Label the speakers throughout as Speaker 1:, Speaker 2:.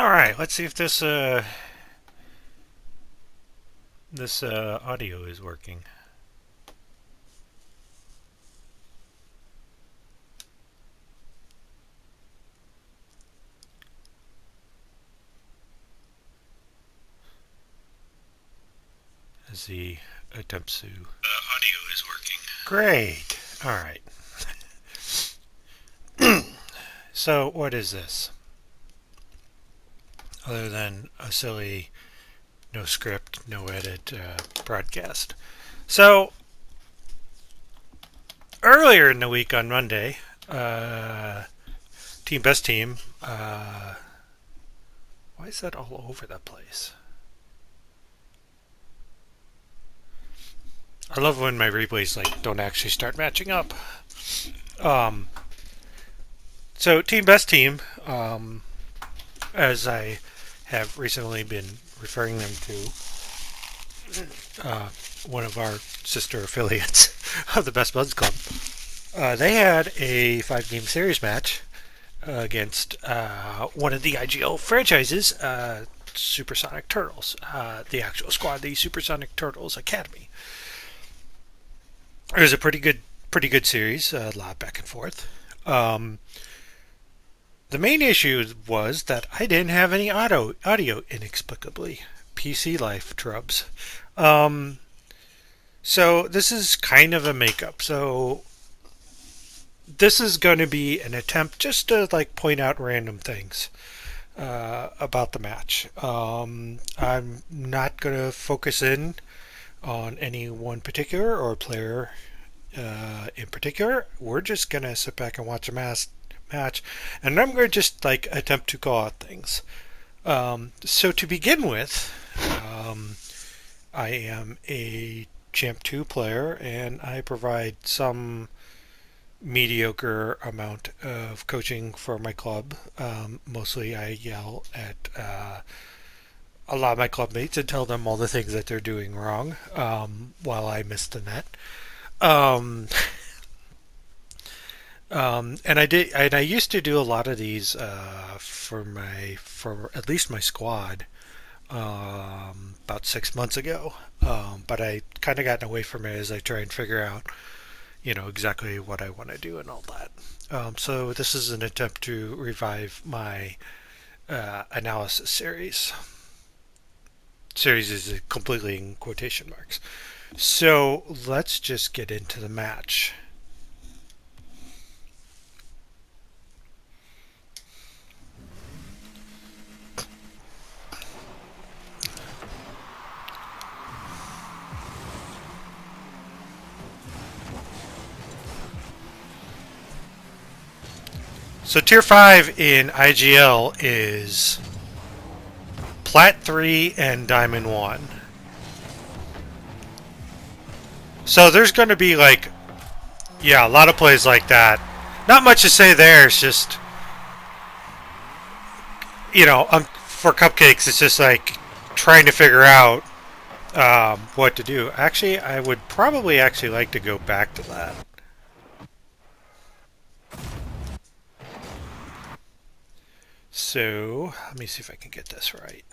Speaker 1: All right, let's see if this audio is working. As he attempts to.
Speaker 2: Audio is working.
Speaker 1: Great. All right. So what is this? Other than a silly, no script, no edit broadcast. So earlier in the week on Monday, uh, Team Best Team. Why is that all over the place? I love when my replays don't actually start matching up. Um, so Team Best Team, as I have recently been referring them to, one of our sister affiliates of the Best Buds Club. They had a 5-game series match against one of the IGL franchises, Supersonic Turtles, the actual squad, the Supersonic Turtles Academy. It was a pretty good series, a lot back and forth. The main issue was that I didn't have any audio inexplicably. PC life trubs. Um, so this is kind of a makeup. So this is going to be an attempt just to point out random things about the match. I'm not going to focus in on any one particular or player in particular. We're just going to sit back and watch a match, and I'm going to just attempt to call out things. So to begin with, I am a Champ 2 player, and I provide some mediocre amount of coaching for my club. Mostly I yell at a lot of my club mates and tell them all the things that they're doing wrong while I miss the net. Um, and I used to do a lot of these for at least my squad about 6 months ago. But I kind of gotten away from it as I try and figure out exactly what I want to do and all that. So this is an attempt to revive my analysis series. Series is completely in quotation marks. So let's just get into the match. So Tier 5 in IGL is Plat 3 and Diamond 1. So there's going to be a lot of plays like that. Not much to say there. It's just, for cupcakes, it's just trying to figure out what to do. Actually, I would probably actually like to go back to that. So let me see if I can get this right.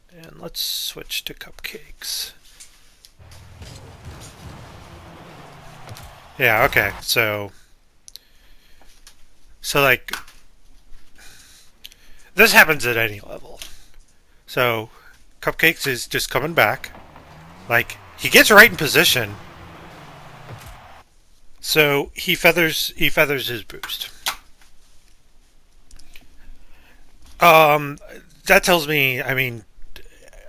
Speaker 1: And let's switch to cupcakes. Yeah, okay. So this happens at any level. So cupcakes is just coming back. He gets right in position. So he feathers his boost. Um that tells me, I mean,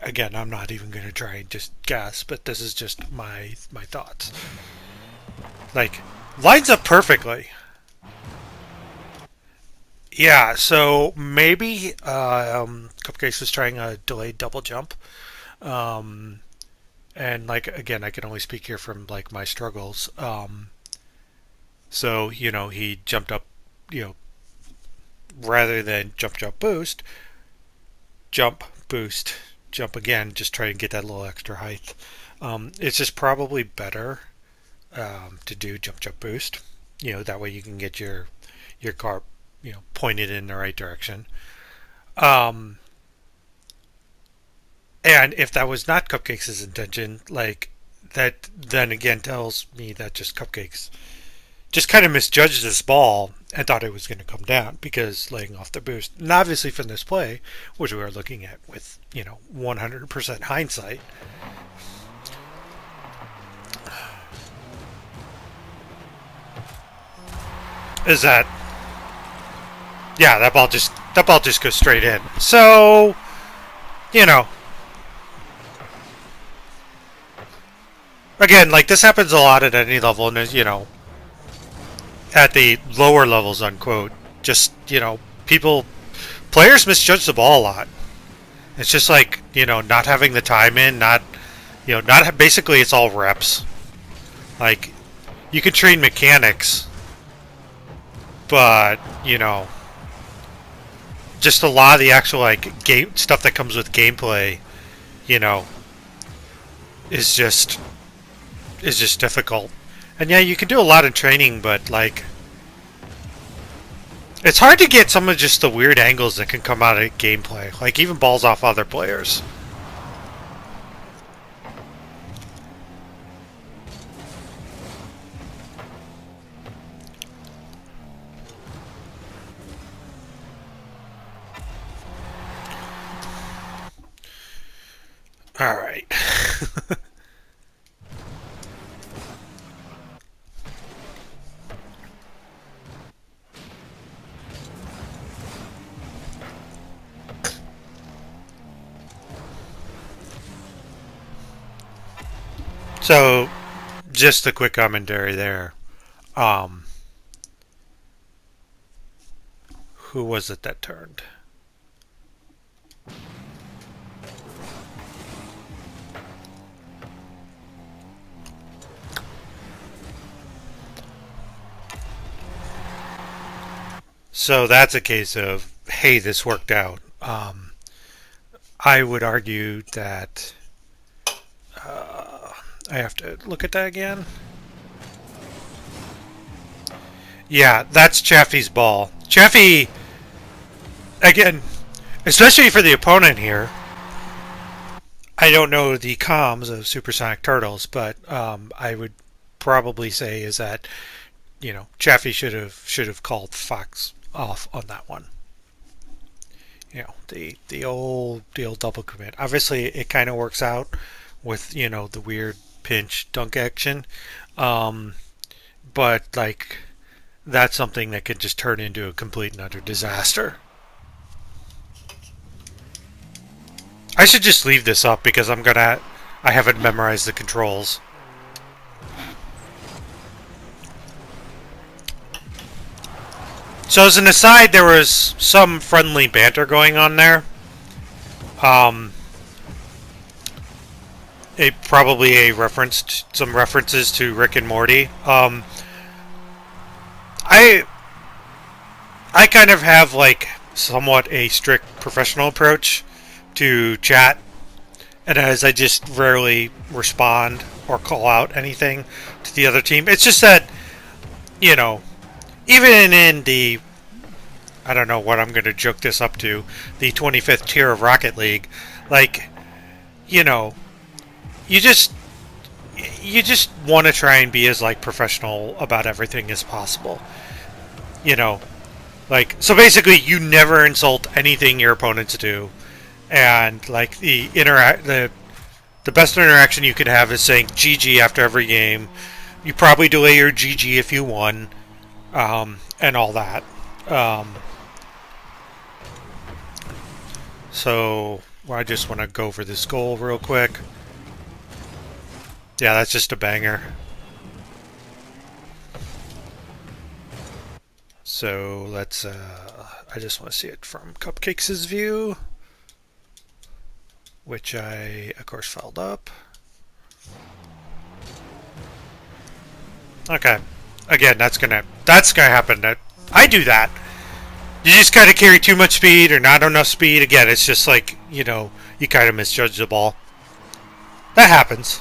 Speaker 1: again, I'm not even going to try and just guess, but this is just my thoughts. Like, lines up perfectly. Yeah, so maybe Cupcakes was trying a delayed double jump. Um, and again, I can only speak here from my struggles. So he jumped up, you know, rather than jump boost, jump boost, jump again, just try and get that little extra height. It's just probably better to do jump boost. That way you can get your car pointed in the right direction. Um, and if that was not Cupcakes' intention, like that, then again tells me that just Cupcakes just kind of misjudged this ball and thought it was going to come down because laying off the boost. And obviously, from this play, which we are looking at with 100% hindsight, is that that ball just goes straight in. So you know, again, like this happens a lot at any level, and at the lower levels, unquote. Just people, players misjudge the ball a lot. It's just like not having the time in, not basically it's all reps. Like you can train mechanics, but just a lot of the actual like game stuff that comes with gameplay, you know, is just difficult. And yeah, you can do a lot of training, but like it's hard to get some of just the weird angles that can come out of gameplay, like even balls off other players. All right. So, just a quick commentary there. Um, who was it that turned? So that's a case of, hey, this worked out. I would argue that I have to look at that again. Yeah, that's Chaffee's ball. Chaffee, again, especially for the opponent here. I don't know the comms of Supersonic Turtles, but I would probably say is that Chaffee should have called Fox off on that one. The old double commit. Obviously, it kind of works out with the weird pinch dunk action, um, but like that's something that could just turn into a complete and utter disaster. I should just leave this up because I haven't memorized the controls. So as an aside, there was some friendly banter going on there. Um, probably some references to Rick and Morty. I I kind of have like somewhat a strict professional approach to chat, and as I just rarely respond or call out anything to the other team. It's just that you know, even in the I don't know what I'm going to joke this up to, the 25th tier of Rocket League, like you know, you just you just want to try and be as like professional about everything as possible. You know, like so basically you never insult anything your opponents do, and like the best interaction you could have is saying GG after every game. You probably delay your GG if you won, and all that. Um, so I just want to go for this goal real quick. Yeah, that's just a banger. So let's. I just want to see it from Cupcakes' view, which I of course filed up. Okay. Again, that's gonna happen. I do that. You just kind of carry too much speed or not enough speed. Again, it's just like you kind of misjudge the ball. That happens.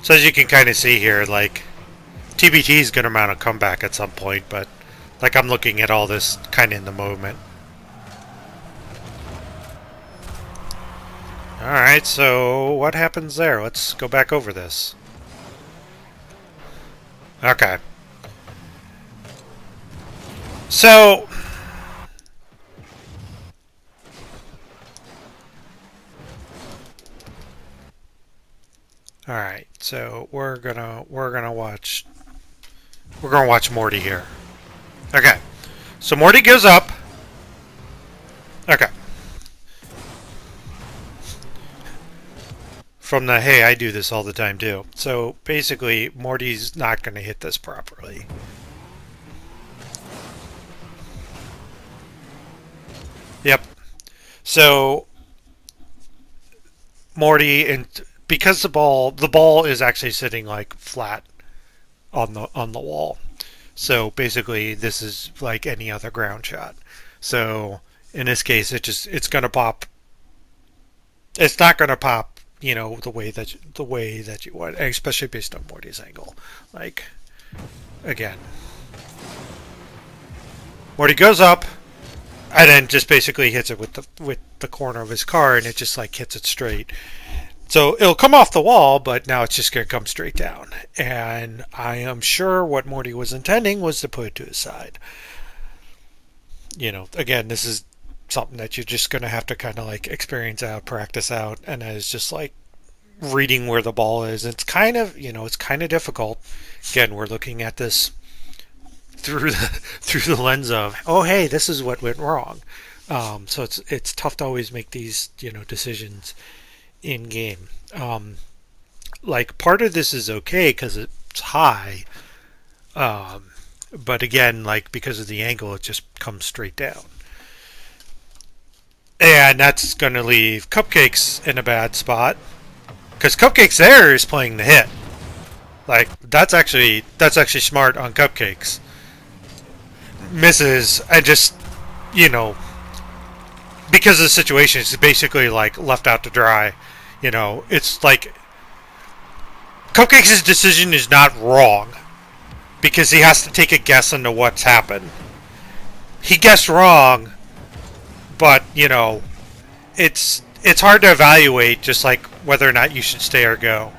Speaker 1: So as you can kind of see here, like TBT is going to mount a comeback at some point, but like I'm looking at all this kind of in the moment. Alright, so what happens there? Let's go back over this. Okay. So alright, so we're gonna watch Morty here. Okay. So Morty goes up. Okay. From the, hey, I do this all the time too. So basically, Morty's not going to hit this properly. Yep. So Morty, and because the ball is actually sitting like flat on the wall. So basically, this is like any other ground shot. So in this case, it's going to pop. It's not going to pop, the way that you want, especially based on Morty's angle. Like again, Morty goes up, and then just basically hits it with the corner of his car, and it just like hits it straight. So it'll come off the wall, but now it's just going to come straight down. And I am sure what Morty was intending was to put it to his side. Again, this is something that you're just going to have to kind of like experience out, practice out, and it's just like reading where the ball is. It's kind of, it's kind of difficult. Again, we're looking at this through the lens of, oh hey, this is what went wrong. So it's tough to always make these decisions in game. Like part of this is okay because it's high, but again, like because of the angle, it just comes straight down, and that's going to leave Cupcakes in a bad spot because Cupcakes there is playing the hit. Like that's actually smart on Cupcakes. Misses and just because of the situation, it's basically like left out to dry. It's like Cupcakes' decision is not wrong because he has to take a guess into what's happened. He guessed wrong, but it's hard to evaluate just like whether or not you should stay or go.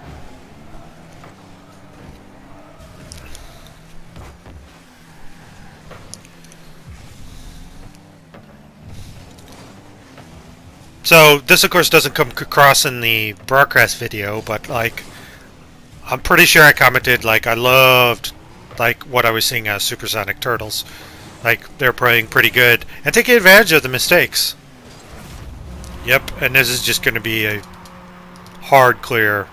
Speaker 1: So this, of course, doesn't come across in the broadcast video, but like, I'm pretty sure I commented like I loved like what I was seeing as Supersonic Turtles. Like they're playing pretty good and taking advantage of the mistakes. Yep, and this is just going to be a hard clear.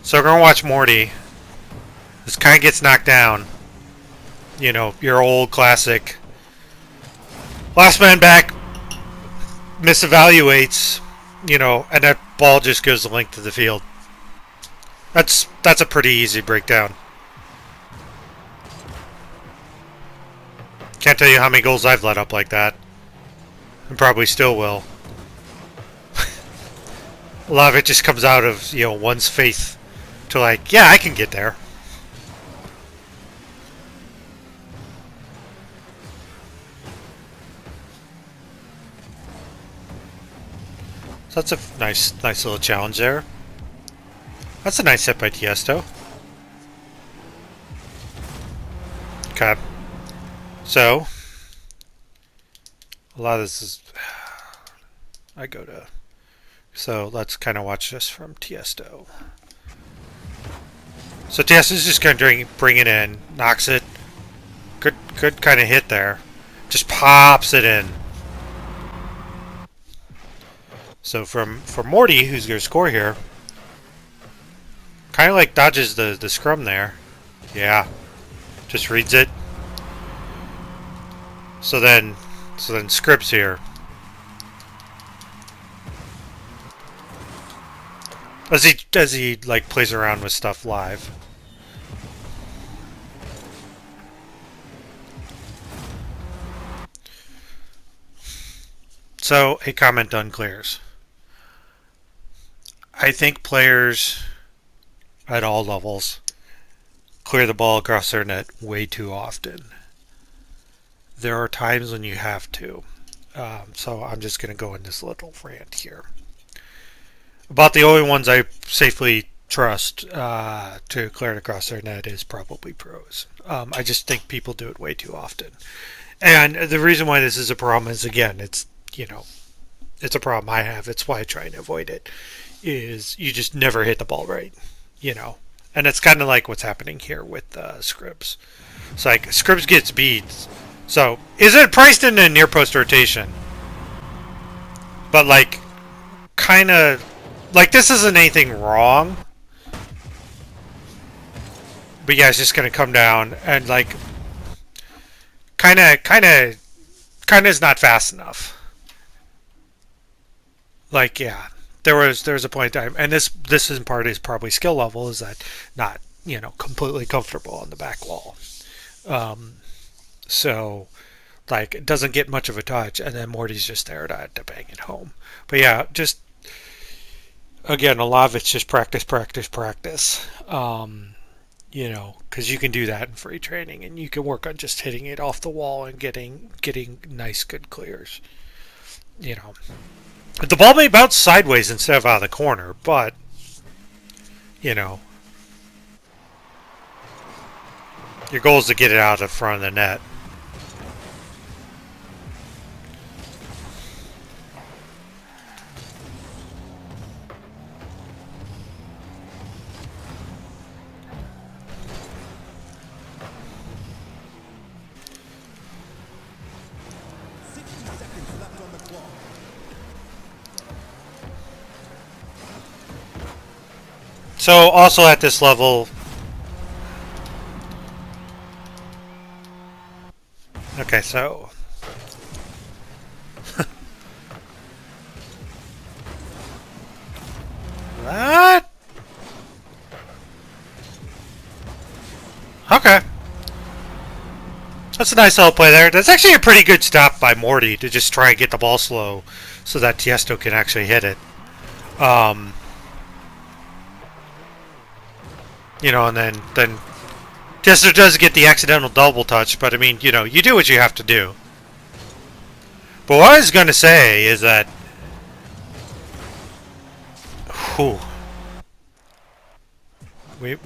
Speaker 1: So we're gonna watch Morty. This kind of gets knocked down. Your old classic. Last man back misevaluates, and that ball just goes the length of the field. That's a pretty easy breakdown. Can't tell you how many goals I've let up like that. And probably still will. A lot of it just comes out of, one's faith to like, yeah, I can get there. So that's a nice little challenge there. That's a nice hit by Tiesto. Okay. So, a lot of this is... So, let's kind of watch this from Tiesto. So Tiesto's just going to bring it in. Knocks it. Good kind of hit there. Just pops it in. So for Morty, who's going to score here, kind of like dodges the scrum there. Yeah. Just reads it. So then Scribbs here. As he like plays around with stuff live. So a comment done clears. I think players at all levels clear the ball across their net way too often. There are times when you have to. So I'm just going to go in this little rant here. About the only ones I safely trust to clear it across their net is probably pros. I just think people do it way too often. And the reason why this is a problem is, again, it's a problem I have. It's why I try and avoid it. Is you just never hit the ball right, you know. And it's kind of like what's happening here with Scribs. It's like Scribs gets beads. So isn't priced in a near post rotation, but like kind of like this isn't anything wrong. But yeah, it's just gonna come down and like kind of is not fast enough. Like yeah, there was a point in time, and this in part is probably skill level, is that not completely comfortable on the back wall. Um, so like it doesn't get much of a touch, and then Morty's just there to bang it home. But yeah, just again, a lot of it's just practice, practice, practice. Because you can do that in free training, and you can work on just hitting it off the wall and getting nice, good clears. You know, the ball may bounce sideways instead of out of the corner, but your goal is to get it out of front of the net. So also at this level, okay, so what? Okay, that's a nice little play there. That's actually a pretty good stop by Morty to just try and get the ball slow, so that Tiesto can actually hit it. Um, and then Tester does get the accidental double touch, but I mean, you do what you have to do. But what I was going to say is that, whew,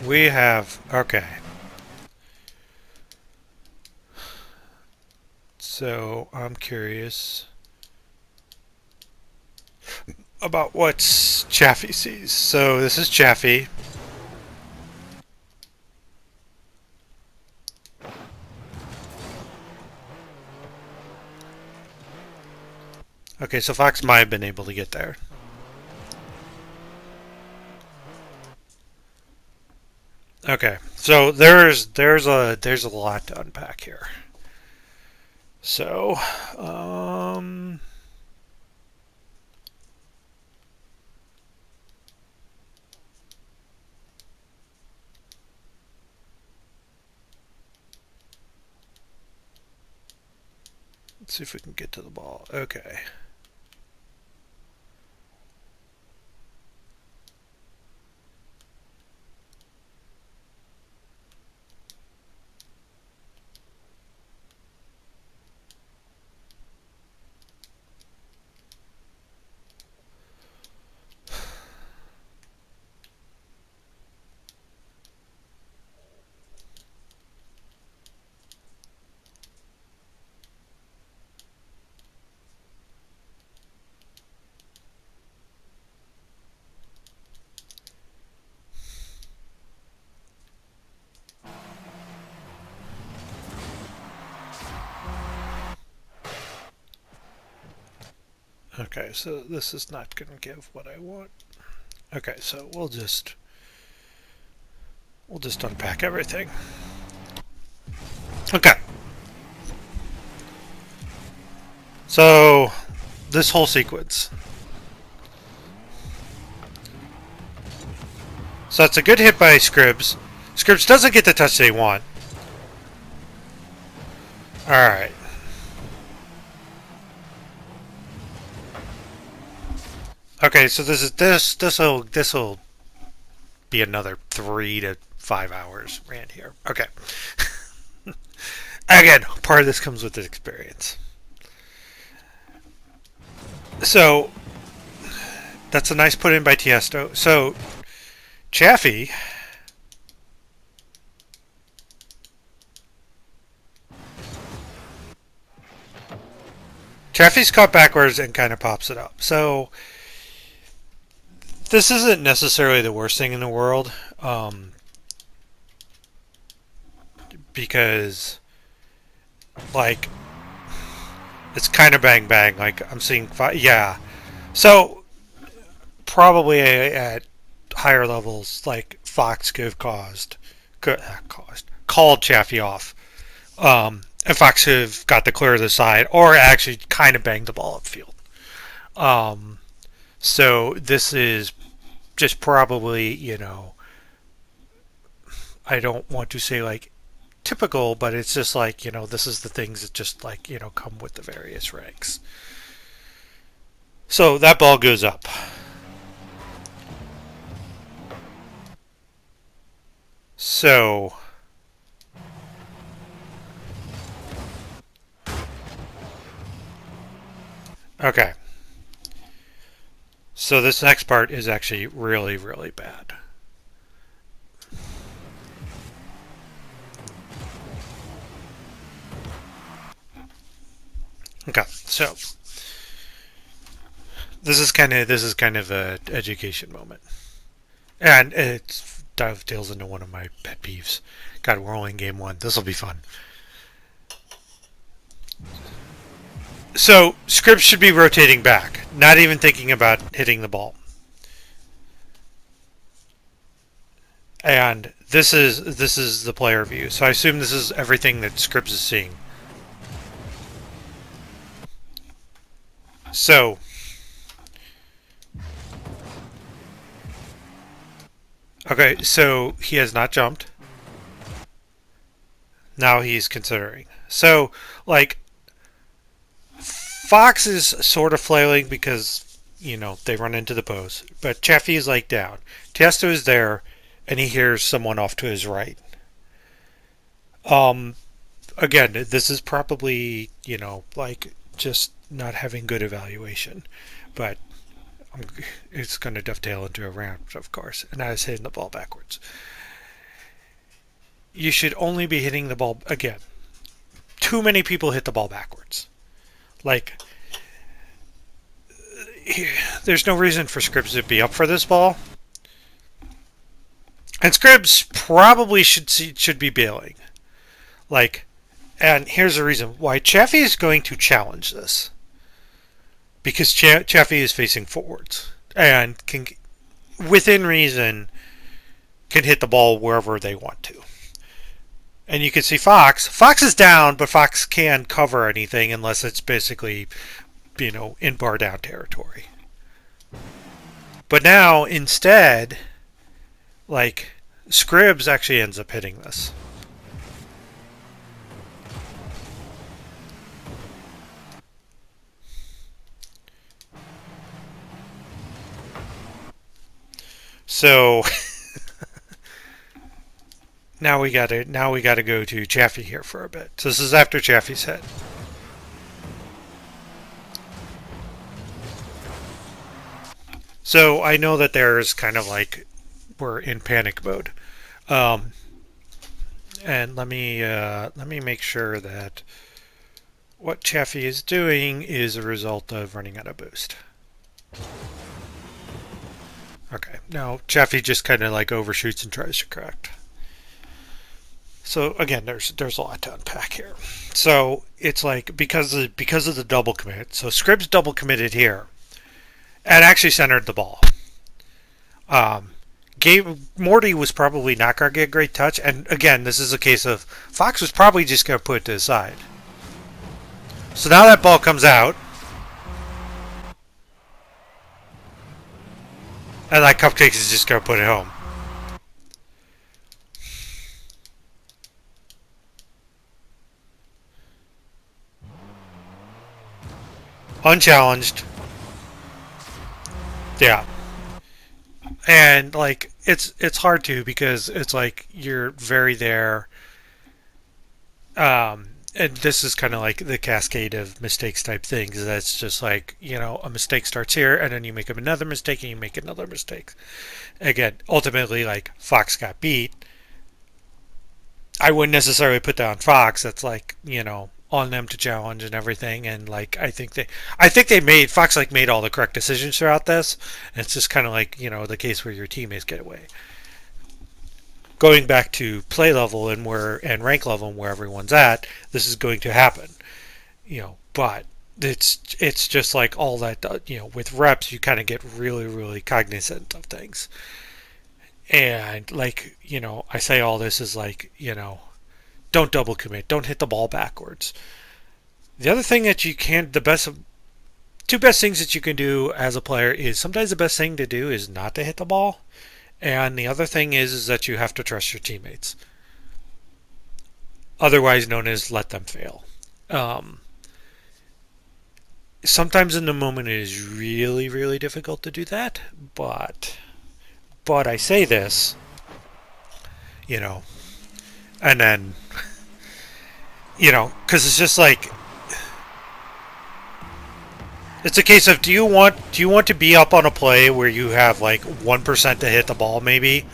Speaker 1: we have, okay. So I'm curious about what Chaffee sees. So this is Chaffee. Okay, so Fox might have been able to get there. Okay, so there's a lot to unpack here. So, let's see if we can get to the ball. Okay. Okay, so this is not going to give what I want. Okay, so we'll just unpack everything. Okay. So this whole sequence. So that's a good hit by Scribs. Scribs doesn't get the touch they want. Alright. Okay, so this'll be another 3 to 5 hours rant here. Okay. Again, part of this comes with the experience. So that's a nice put in by Tiesto. So Chaffee Chaffee's caught backwards and kind of pops it up. So this isn't necessarily the worst thing in the world, because like it's kind of bang bang. Like I'm seeing yeah. So probably at higher levels, like Fox could have called Chaffee off. And Fox could have got the clear of the side, or actually kind of banged the ball upfield. Um, so this is just probably, I don't want to say like typical, but it's just like, this is the things that just like, come with the various ranks. So that ball goes up. So okay. So this next part is actually really, really bad. Okay, so this is kind of a education moment, and it dovetails into one of my pet peeves. God, we're only in game one. This will be fun. So scripts should be rotating back, not even thinking about hitting the ball. And this is the player view. So I assume this is everything that Scripps is seeing. So okay, so he has not jumped. Now he's considering. So like Fox is sort of flailing because they run into the post, but Chaffee is like down. Tiesto is there, and he hears someone off to his right. Um, Again, this is probably like just not having good evaluation, but it's going to dovetail into a rant, of course, and that is hitting the ball backwards. You should only be hitting the ball again. Too many people hit the ball backwards. Like, there's no reason for Scribbs to be up for this ball, and Scribbs probably should be bailing. Like, and here's the reason why Chaffee is going to challenge this, because Chaffee is facing forwards and can, within reason, can hit the ball wherever they want to. And you can see Fox. Fox is down, but Fox can't cover anything unless it's basically, in bar down territory. But now, instead, like, Scribbs actually ends up hitting this. So now we gotta go to Chaffee here for a bit. So this is after Chaffee's hit. So I know that there's kind of like we're in panic mode, um, and let me make sure that what Chaffee is doing is a result of running out of boost. Okay, now Chaffee just kind of like overshoots and tries to correct. So again, there's a lot to unpack here. So it's like because of the double commit. So Scribbs double committed here, and actually centered the ball. Um, Morty was probably not going to get a great touch, and again, this is a case of Fox was probably just going to put it to the side. So now that ball comes out, and like Cupcakes is just going to put it home. Unchallenged. Yeah. And like it's hard to because it's like you're very there. And this is kind of like the cascade of mistakes type things. That's just like, a mistake starts here, and then you make another mistake, and you make another mistake. Again, ultimately, like Fox got beat. I wouldn't necessarily put that on Fox. That's like, on them to challenge and everything. And like, I think they made Fox like made all the correct decisions throughout this. And it's just kind of like, the case where your teammates get away. Going back to play level and rank level and where everyone's at, this is going to happen. But it's just like all that. With reps, you kind of get really really cognizant of things. And like, I say all this is like, don't double commit, don't hit the ball backwards. The other thing that you can, the best, two best things that you can do as a player is sometimes the best thing to do is not to hit the ball, and the other thing is that you have to trust your teammates, otherwise known as let them fail. Um, Sometimes in the moment it is really really difficult to do that, but I say this, you know, and then because it's just like it's a case of do you want to be up on a play where you have like 1% to hit the ball maybe.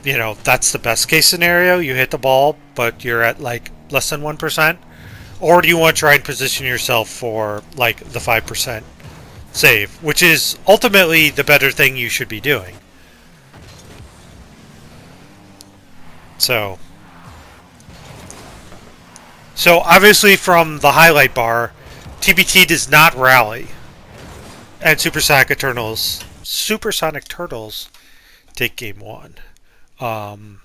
Speaker 1: That's the best case scenario. You hit the ball, but you're at like less than 1%. Or do you want to try and position yourself for like the 5% save, which is ultimately the better thing you should be doing. So, so obviously from the highlight bar, TBT does not rally, and Supersonic Turtles take game one. Um,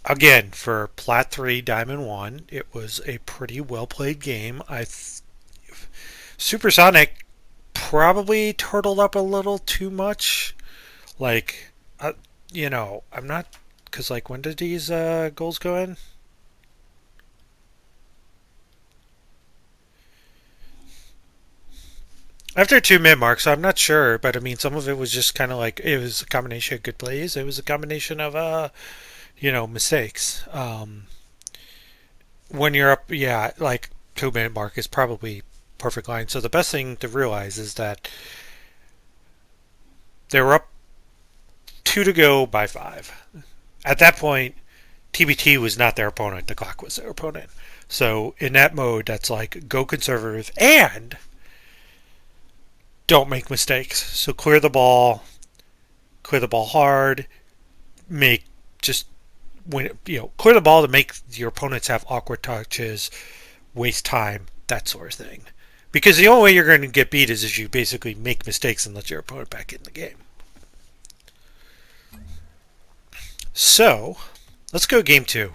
Speaker 1: Again, for Plat 3 Diamond 1, it was a pretty well played game. Supersonic probably turtled up a little too much. Like, I'm not. Because, like, when did these goals go in? After 2 minute mark, so I'm not sure, but I mean, some of it was just kind of like it was a combination of good plays. It was a combination of mistakes. When you're up, yeah, like 2 minute mark is probably perfect line. So the best thing to realize is that they were up two to go by five. At that point, TBT was not their opponent. The clock was their opponent. So in that mode, that's like go conservative and don't make mistakes. So clear the ball hard, make just clear the ball to make your opponents have awkward touches, waste time, that sort of thing. Because the only way you're going to get beat is if you basically make mistakes and let your opponent back in the game. So, let's go game two.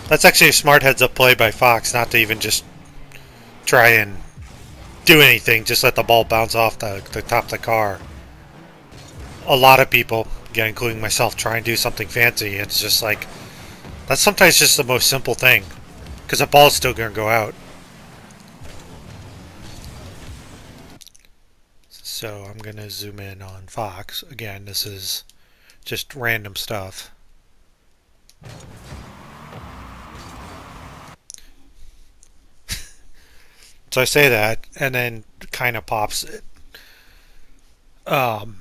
Speaker 1: That's actually a smart heads up play by Fox, not to even just try and do anything, just let the ball bounce off the top of the car. A lot of people, again, including myself, try and do something fancy. It's just like, that's sometimes just the most simple thing, because the ball's still going to go out. So I'm going to zoom in on Fox. Again, this is just random stuff. So I say that, and then kind of pops it. Um,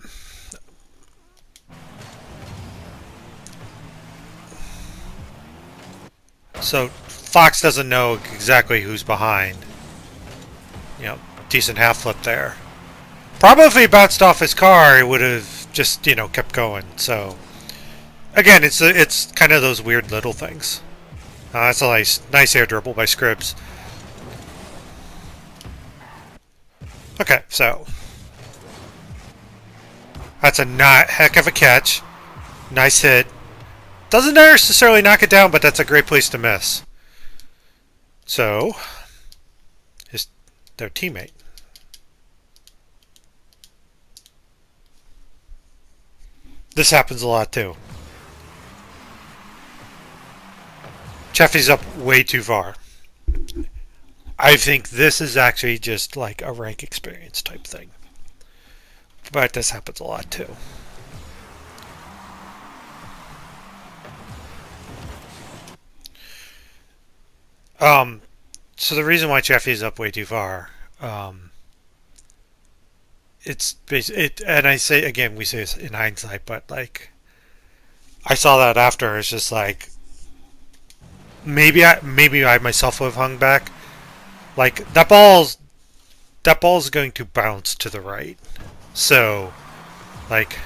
Speaker 1: so Fox doesn't know exactly who's behind. Decent half flip there. Probably if he bounced off his car, it would have just kept going. So again, it's kind of those weird little things. That's a nice air dribble by Scribbs. Okay, so That's a not heck of a catch. Nice hit. Doesn't necessarily knock it down, but that's a great place to miss. So, his their teammate. This happens a lot too. Cheffy's up way too far. I think this is actually just like a rank experience type thing. But this happens a lot too. So the reason why Cheffy's up way too far, and I say again, we say this in hindsight, but like I saw that after, it's just like maybe I myself would have hung back. Like that ball's going to bounce to the right. So like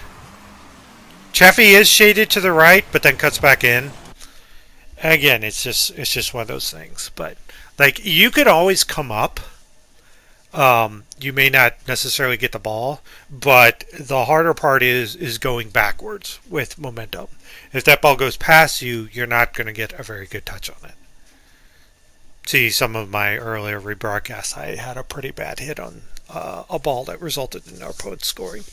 Speaker 1: Chaffee is shaded to the right, but then cuts back in. Again, it's just one of those things. But like you could always come up. You may not necessarily get the ball, but the harder part is going backwards with momentum. If that ball goes past you, you're not going to get a very good touch on it. See some of my earlier rebroadcasts, I had a pretty bad hit on a ball that resulted in our opponent scoring.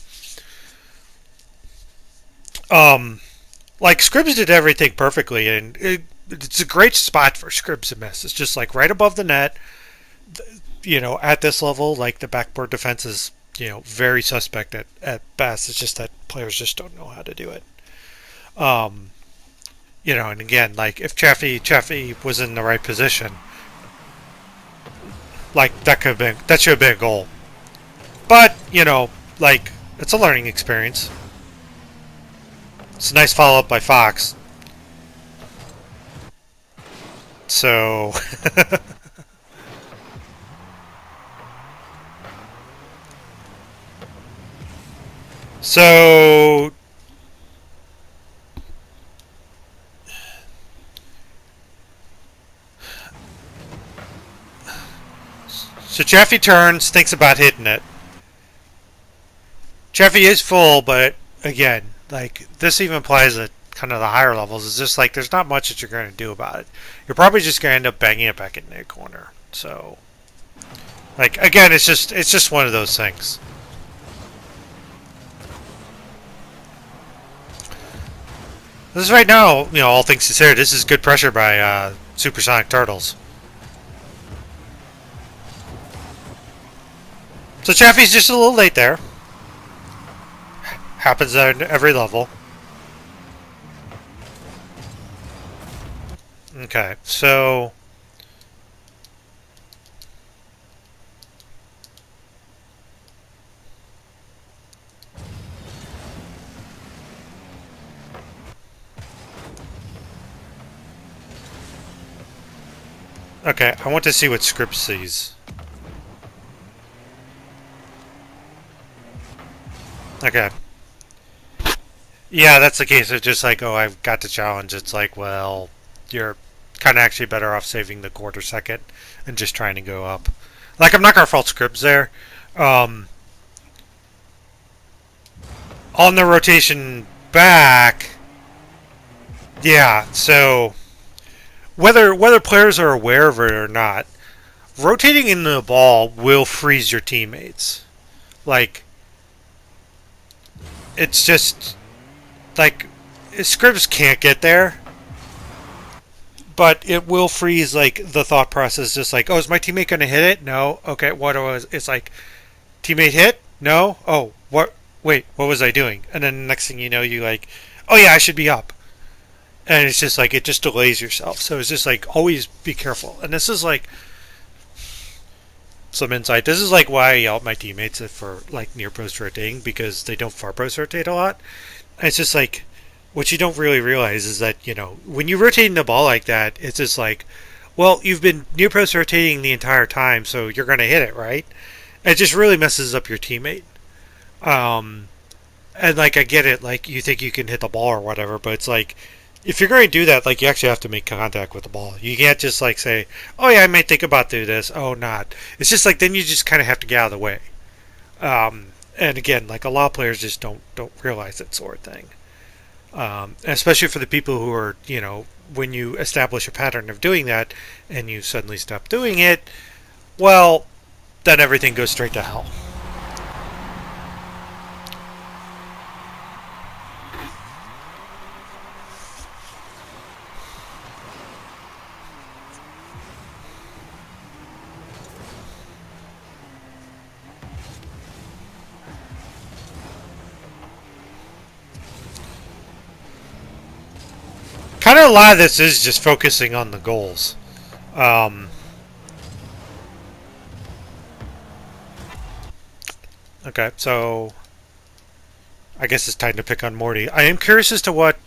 Speaker 1: Like Scribs did everything perfectly, and it's a great spot for Scribs to miss. It's just like right above the net. At this level, like the backboard defense is, very suspect at best. It's just that players just don't know how to do it. And again, like if Chaffee was in the right position, like that should have been a goal. But like it's a learning experience. It's a nice follow up by Fox. So. So Chaffee turns, thinks about hitting it. Chaffee is full, but again, like this even applies at kind of the higher levels. It's just like there's not much that you're going to do about it. You're probably just going to end up banging it back in the corner. So, like again, it's just one of those things. This is right now, all things considered, this is good pressure by Supersonic Turtles. So Chaffee's just a little late there. Happens at every level. Okay, so. Okay, I want to see what Script sees. Okay. Yeah, that's the case. It's just like, oh, I've got the challenge. It's like, well, you're kind of actually better off saving the quarter second and just trying to go up. Like, I'm not going to fault Scripps there. On the rotation back, yeah, so whether players are aware of it or not, rotating in the ball will freeze your teammates. Like, it's just like Scribs can't get there, but it will freeze like the thought process. Just like, oh, is my teammate going to hit it? No. Okay, what was? It's like, teammate hit? No. Oh, what? Wait, what was I doing? And then the next thing you know, you like, oh yeah, I should be up. And it's just like it just delays yourself. So it's just like always be careful. And this is like some insight. This is like why I yell at my teammates for like near post rotating, because they don't far post rotate a lot. And it's just like what you don't really realize is that when you're rotating the ball like that, it's just like, well, you've been near post rotating the entire time, so you're going to hit it, right? And it just really messes up your teammate. And like I get it, like you think you can hit the ball or whatever, but it's like if you're going to do that, like you actually have to make contact with the ball. You can't just like say, "Oh yeah, I might think about doing this." Oh, not. It's just like then you just kind of have to get out of the way. And again, like a lot of players just don't realize that sort of thing. Especially for the people who are, when you establish a pattern of doing that and you suddenly stop doing it, well, then everything goes straight to hell. Kind of a lot of this is just focusing on the goals. Um, okay, so I guess it's time to pick on Morty. I am curious as to what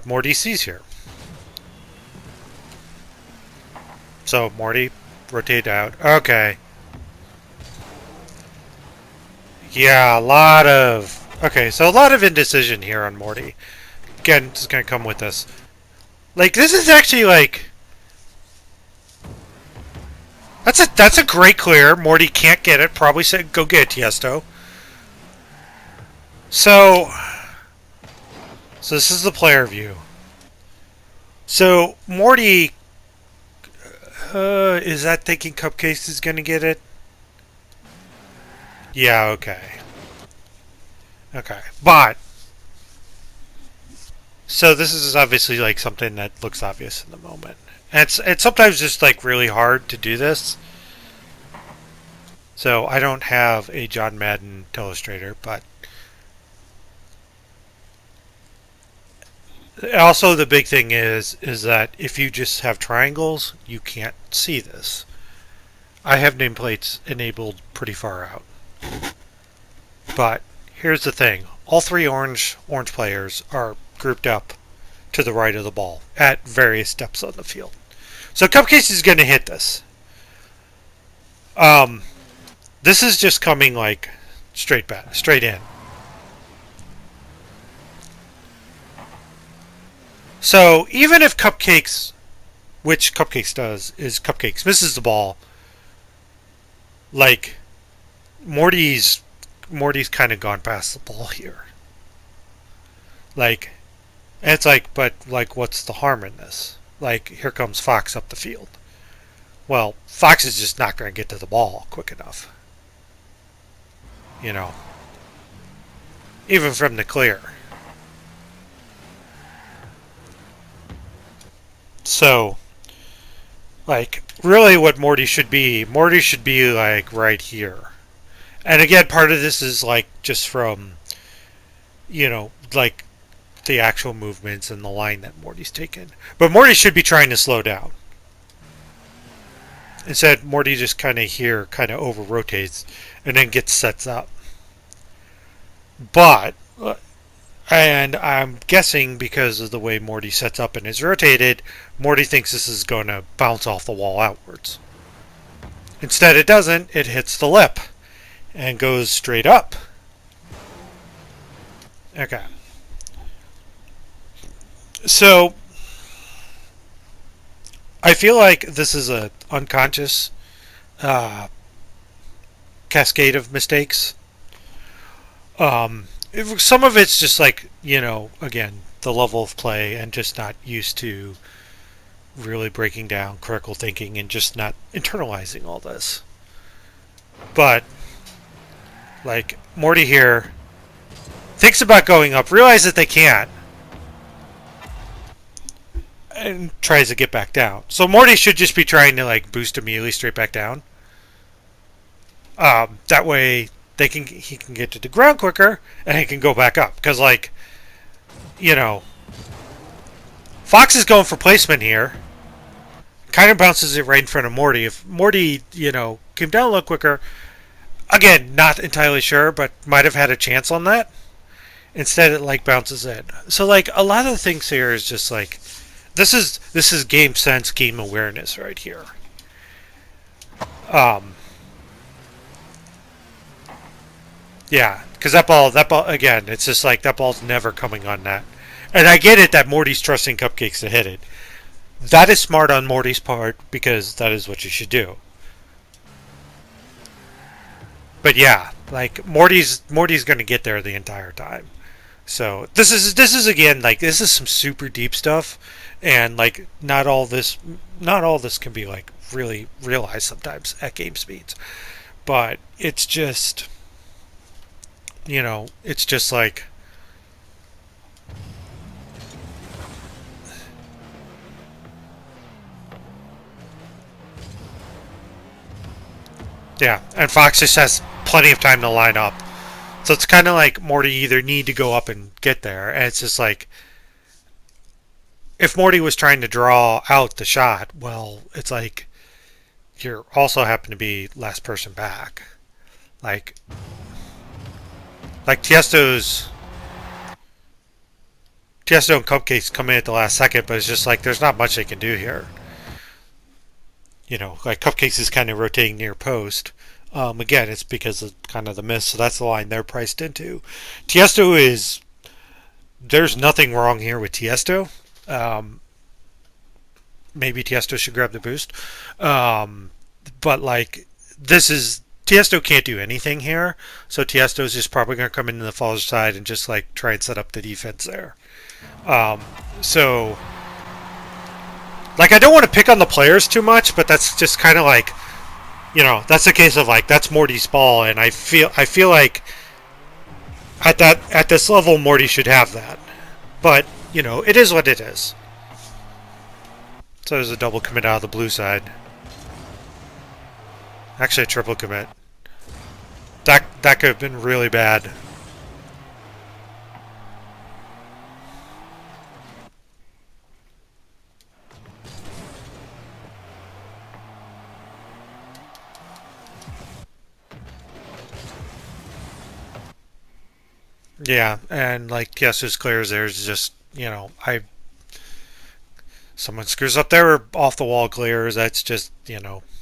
Speaker 1: Morty sees here. So Morty, rotate out. Okay. Yeah, a lot of... Okay, so a lot of indecision here on Morty. Again, just gonna come with us. Like, this is actually, like... That's a great clear. Morty can't get it. Probably said, go get it, Tiesto. So this is the player view. So, Morty... is that thinking Cupcakes is gonna get it? Yeah, okay. Okay. But... So this is obviously like something that looks obvious in the moment. And it's sometimes just like really hard to do this. So I don't have a John Madden Illustrator, but also the big thing is that if you just have triangles, you can't see this. I have nameplates enabled pretty far out. But here's the thing. All three orange players are grouped up to the right of the ball at various depths on the field. So Cupcakes is going to hit this. This is just coming like straight in. So even if Cupcakes, which Cupcakes does, is Cupcakes misses the ball, like Morty's kind of gone past the ball here. Like, and it's like, but like, what's the harm in this? Like, here comes Fox up the field. Well, Fox is just not going to get to the ball quick enough. You know, even from the clear. So, like, really what Morty should be like right here. And again, part of this is like just from, like the actual movements and the line that Morty's taken. But Morty should be trying to slow down. Instead, Morty just kind of here, kind of over rotates and then gets sets up. But, and I'm guessing because of the way Morty sets up and is rotated, Morty thinks this is going to bounce off the wall outwards. Instead, it doesn't. It hits the lip and goes straight up. Okay. So, I feel like this is a unconscious cascade of mistakes. Some of it's just like, again, the level of play and just not used to really breaking down critical thinking and just not internalizing all this. But, like, Morty here thinks about going up, realizes that they can't, and tries to get back down. So Morty should just be trying to, like, boost immediately straight back down. That way he can get to the ground quicker and he can go back up. Because, like, Fox is going for placement here. Kind of bounces it right in front of Morty. If Morty, came down a little quicker, again, not entirely sure, but might have had a chance on that. Instead, it like bounces in. So, like, a lot of the things here is just like this is game sense, game awareness right here. Yeah, because that ball again, it's just like that ball's never coming on that. And I get it that Morty's trusting Cupcakes to hit it. That is smart on Morty's part because that is what you should do. But yeah, like Morty's going to get there the entire time. So this is again like this is some super deep stuff, and like not all this can be like really realized sometimes at game speeds, but it's just it's just like yeah, and Fox just has plenty of time to line up. So it's kind of like Morty either need to go up and get there, and it's just like if Morty was trying to draw out the shot, well, it's like you're also happen to be last person back. Like Tiesto and Cupcakes come in at the last second, but it's just like there's not much they can do here. Like Cupcakes is kind of rotating near post. Again, it's because of kind of the miss, so that's the line they're priced into. Tiesto is there's nothing wrong here with Tiesto. Maybe Tiesto should grab the boost, but like this is Tiesto can't do anything here, so Tiesto's just probably going to come into the falls side and just like try and set up the defense there. So like I don't want to pick on the players too much, but that's just kind of like that's the case of like that's Morty's ball, and I feel like at this level Morty should have that, but it is what it is. So there's a double commit out of the blue side. Actually, a triple commit. That could have been really bad. Yeah, and like Yester's clears there's just someone screws up there or off the wall clears. That's just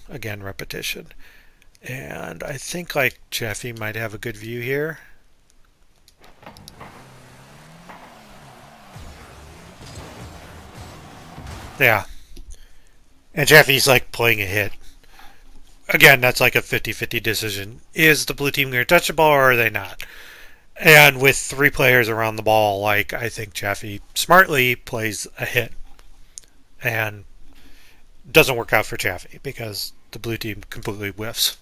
Speaker 1: again repetition. And I think like Jeffy might have a good view here. Yeah. And Jeffy's like playing a hit. Again, that's like a 50-50 decision. Is the blue team going to touch the ball or are they not? And with 3 players around the ball, like I think Jeffy smartly plays a hit. And doesn't work out for Jeffy because the blue team completely whiffs.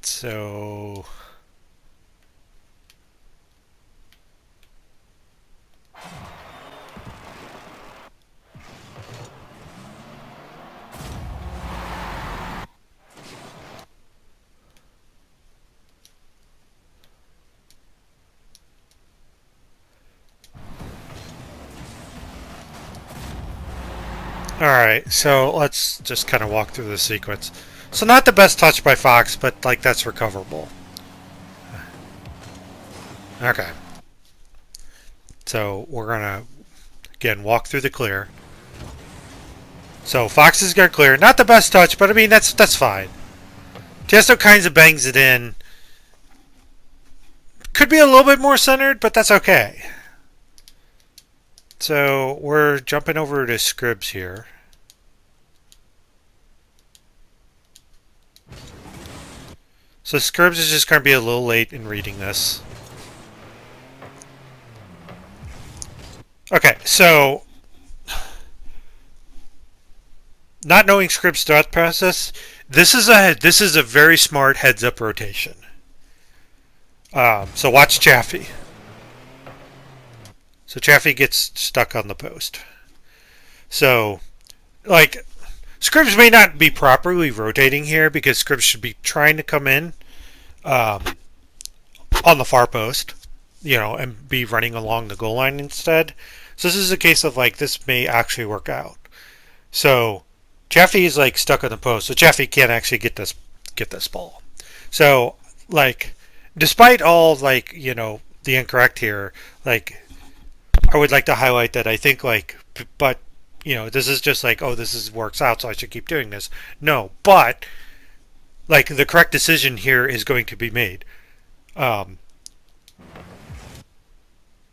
Speaker 1: So alright, so let's just kind of walk through the sequence. So not the best touch by Fox, but like that's recoverable. Okay. So we're gonna again walk through the clear. So Fox is gonna clear. Not the best touch, but I mean that's fine. Tiesto kinds of bangs it in. Could be a little bit more centered, but that's okay. So we're jumping over to Scribs here. So Scribs is just going to be a little late in reading this. Okay, so not knowing Scribs' thought process, this is a very smart heads-up rotation. So watch Chaffee. So Chaffee gets stuck on the post. So, like, Scribs may not be properly rotating here because Scribs should be trying to come in on the far post, and be running along the goal line instead. So this is a case of like this may actually work out. So Chaffee is like stuck on the post, so Chaffee can't actually get this ball. So like, despite all like the incorrect here, like I would like to highlight that I think but this is just like, oh, this is works out, so I should keep doing this. No, but like the correct decision here is going to be made. Um,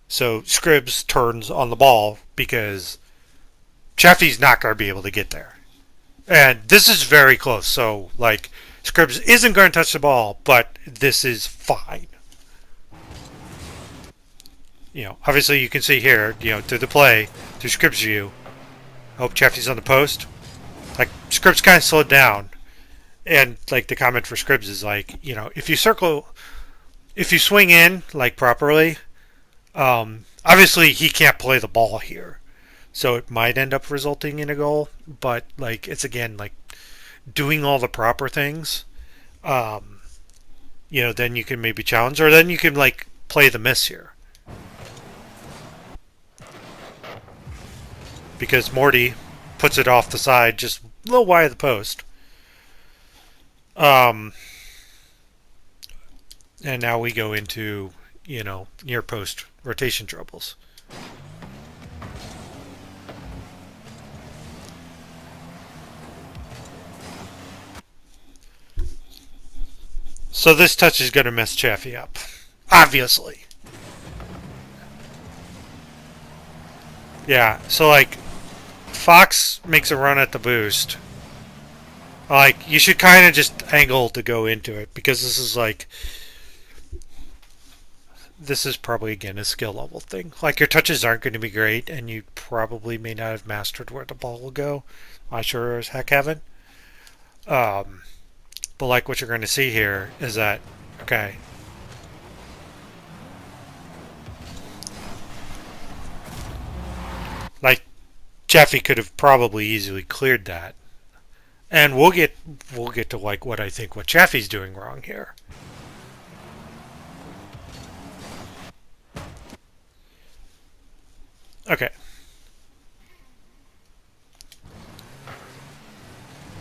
Speaker 1: so Scribs turns on the ball because Chaffee's not going to be able to get there. And this is very close. So, like, Scribs isn't going to touch the ball, but this is fine. Obviously you can see here, through the play, through Scribs' view. I hope Chaffee's on the post. Like, Scribs kind of slowed down. And, like, the comment for Scribs is like, if you swing in, like, properly, obviously he can't play the ball here. So it might end up resulting in a goal, but like it's again like doing all the proper things. Then you can maybe challenge, or then you can like play the miss here, because Morty puts it off the side, just a little wide of the post. And now we go into near post rotation troubles. So this touch is going to mess Chaffee up. Obviously. Yeah, so like, Fox makes a run at the boost. Like, you should kind of just angle to go into it, because this is probably, again, a skill level thing. Like, your touches aren't going to be great, and you probably may not have mastered where the ball will go. I sure as heck haven't. But like what you're going to see here is that, okay, like Chaffee could have probably easily cleared that, and we'll get to like what I think what Chaffee's doing wrong here. Okay,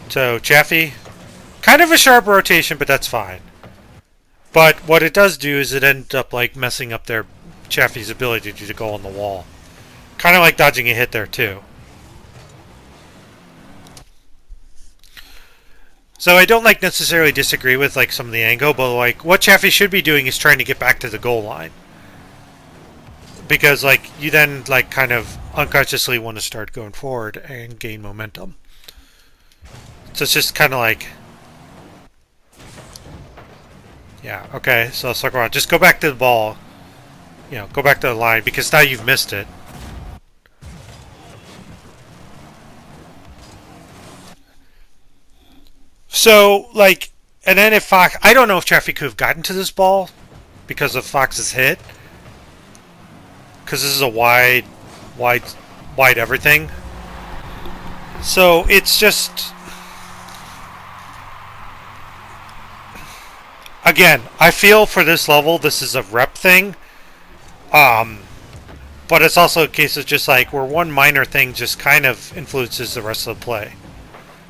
Speaker 1: so Chaffee, kind of a sharp rotation, but that's fine. But what it does do is it ends up like messing up their Chaffee's ability to go on the wall. Kind of like dodging a hit there too. So I don't like necessarily disagree with like some of the angle, but like what Chaffee should be doing is trying to get back to the goal line. Because like you then like kind of unconsciously want to start going forward and gain momentum. So it's just kind of like, yeah, okay, so let's talk about, just go back to the ball. Go back to the line, because now you've missed it. So, like, and then if Fox, I don't know if Chaffee could have gotten to this ball because of Fox's hit. Because this is a wide everything. So, it's just, again, I feel for this level, this is a rep thing. But it's also a case of just like where one minor thing just kind of influences the rest of the play.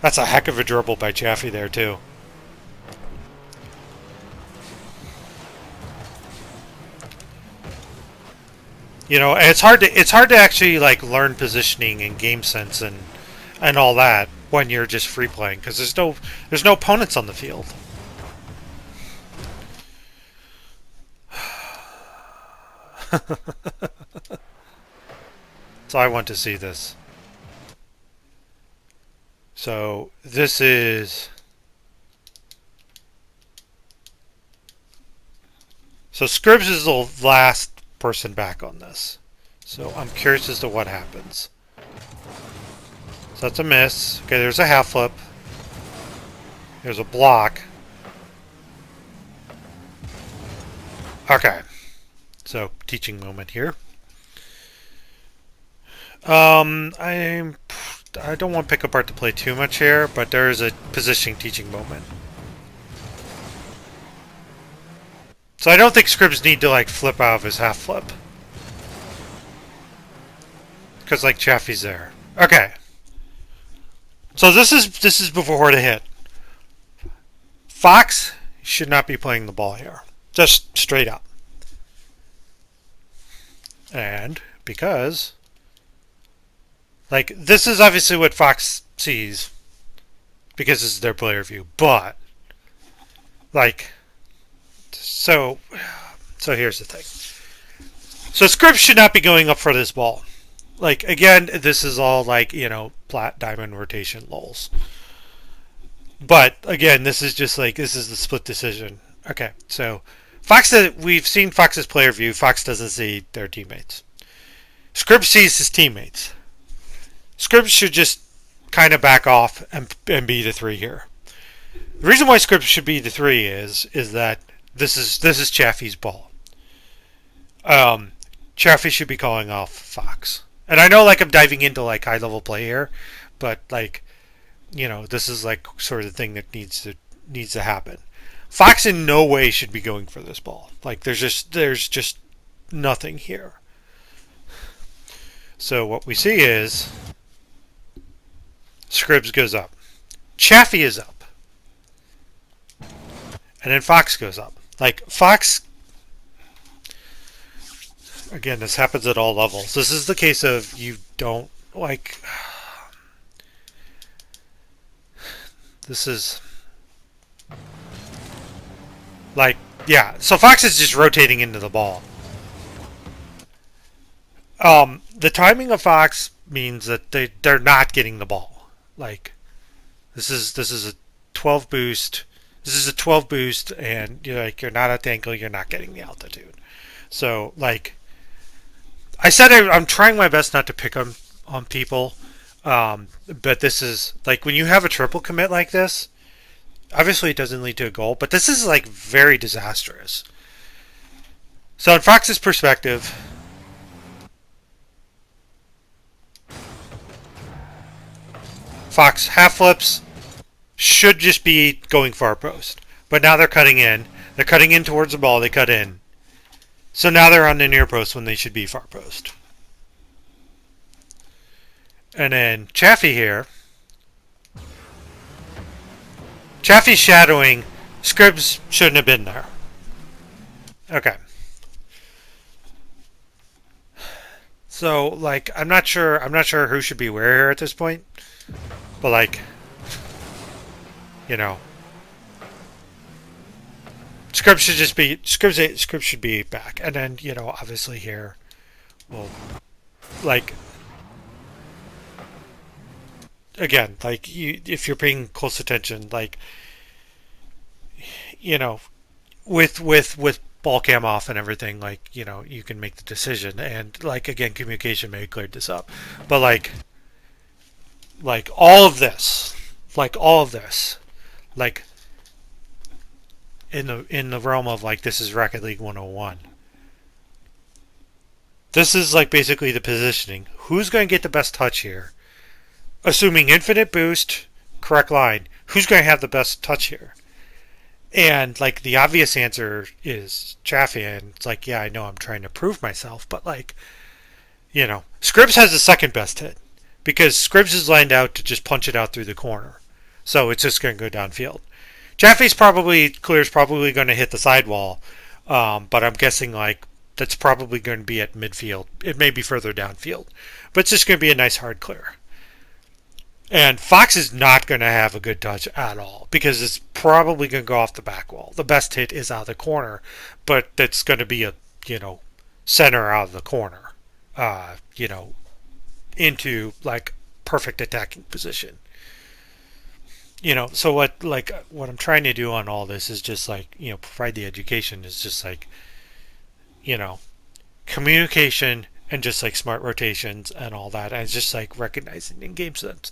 Speaker 1: That's a heck of a dribble by Chaffee there too. And it's hard to actually like learn positioning and game sense and all that when you're just free playing, because there's no opponents on the field. So I want to see this. So this is, so Scribs is the last person back on this. So I'm curious as to what happens. So that's a miss. Okay, there's a half flip. There's a block. Okay. So teaching moment here. I don't want to pick apart the play too much here, but there is a positioning teaching moment. So I don't think Scribs need to like flip out of his half flip, because like Chaffee's there. Okay. So this is before the hit. Fox should not be playing the ball here, just straight up. And because, like, this is obviously what Fox sees because this is their player view. But, like, so here's the thing. So Scripps should not be going up for this ball. Like, again, this is all like, plat diamond rotation lulls. But again, this is just like, this is the split decision. Okay, so Fox, we've seen Fox's player view. Fox doesn't see their teammates. Scripps sees his teammates. Scripps should just kind of back off and be the 3 here. The reason why Scripps should be the 3 is that this is Chaffee's ball. Chaffee should be calling off Fox. And I know, like, I'm diving into, like, high-level play here, but, like, this is, like, sort of the thing that needs to happen. Fox in no way should be going for this ball. Like, there's just nothing here. So what we see is Scripps goes up. Chaffee is up. And then Fox goes up. Like, Fox... Again, this happens at all levels. This is the case of you don't, like... This is... Like, yeah. So Fox is just rotating into the ball. The timing of Fox means that they're not getting the ball. Like, this is a 12 boost. This is a 12 boost, and you're not at the angle, you're not getting the altitude. So, like... I said I'm trying my best not to pick on people, but this is, like, when you have a triple commit like this, obviously it doesn't lead to a goal, but this is, like, very disastrous. So in Fox's perspective, Fox half flips should just be going far post, but now they're cutting in. They're cutting in towards the ball, they cut in. So now they're on the near post when they should be far post. And then Chaffee here. Chaffee's shadowing. Scripps shouldn't have been there. Okay. So, like, I'm not sure who should be where here at this point. But, like, Scripps should just be Scripps should be back, and then obviously here, well, like, again, like, if you're paying close attention, like, with ball cam off and everything, like, you can make the decision, and, like, again, communication may have cleared this up, but like all of this, like in the realm of, like, this is Rocket League 101. This is, like, basically the positioning. Who's going to get the best touch here? Assuming infinite boost, correct line. Who's going to have the best touch here? And, like, the obvious answer is Chaffee. And it's like, yeah, I know I'm trying to prove myself. But, like, Scripps has the second best hit. Because Scripps is lined out to just punch it out through the corner. So it's just going to go downfield. Chaffee's probably going to hit the sidewall, but I'm guessing, like, that's probably going to be at midfield. It may be further downfield, but it's just going to be a nice hard clear. And Fox is not going to have a good touch at all because it's probably going to go off the back wall. The best hit is out of the corner, but that's going to be a center out of the corner, into, like, perfect attacking position. So what I'm trying to do on all this is just, like, provide the education is just, like, communication and just, like, smart rotations and all that. And it's just, like, recognizing in game sense.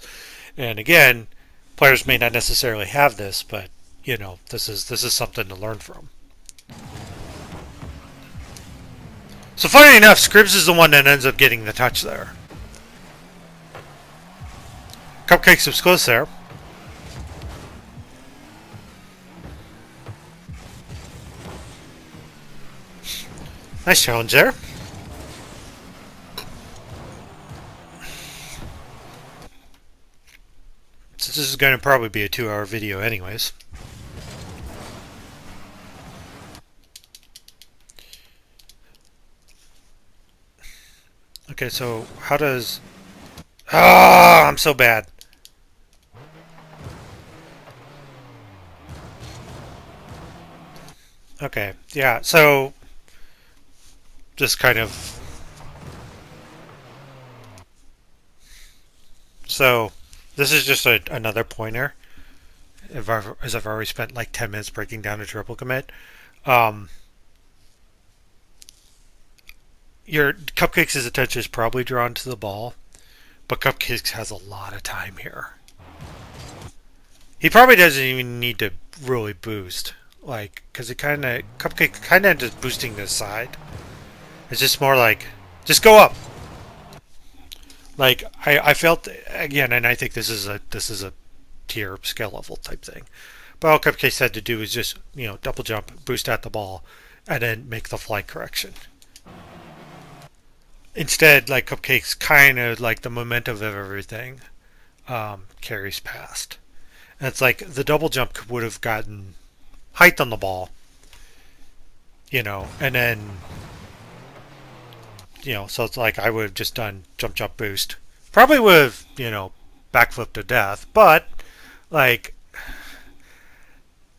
Speaker 1: And again, players may not necessarily have this, but, this is something to learn from. So funny enough, Scripps is the one that ends up getting the touch there. Cupcakes was close there. Nice challenge there. So this is going to probably be a 2-hour video anyways. Okay, so how does... Ah, I'm so bad. Okay, yeah, so just kind of... So this is just another pointer. As I've already spent like 10 minutes breaking down a triple commit. Um, your Cupcake's attention is probably drawn to the ball, but Cupcakes has a lot of time here. He probably doesn't even need to really boost, like, because it kind of Cupcake kind of just boosting this side. It's just more like, just go up. Like I felt again, and I think this is a tier skill level type thing. But all Cupcakes had to do is just double jump, boost at the ball, and then make the flight correction. Instead, like Cupcakes, kind of like the momentum of everything carries past. And it's like the double jump would have gotten height on the ball, and then so it's like I would have just done jump, jump, boost. Probably would have backflip to death, but like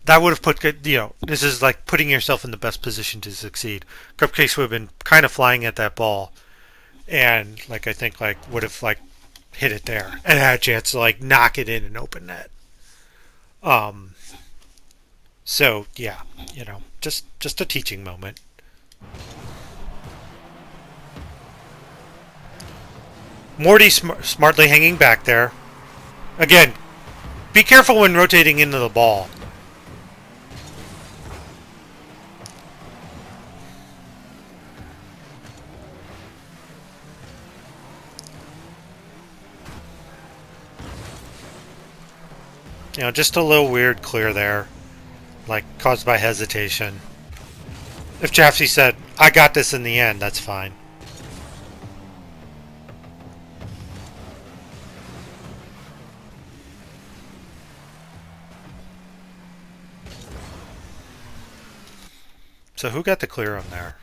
Speaker 1: that would have put this is like putting yourself in the best position to succeed. Cupcakes would have been kind of flying at that ball, and like I think like would have like hit it there and had a chance to like knock it in and open net. Um. So yeah, just a teaching moment. Morty smartly hanging back there. Again, be careful when rotating into the ball. Just a little weird clear there, like caused by hesitation. If Chaffee said, I got this in the end, that's fine. So who got the clear on there?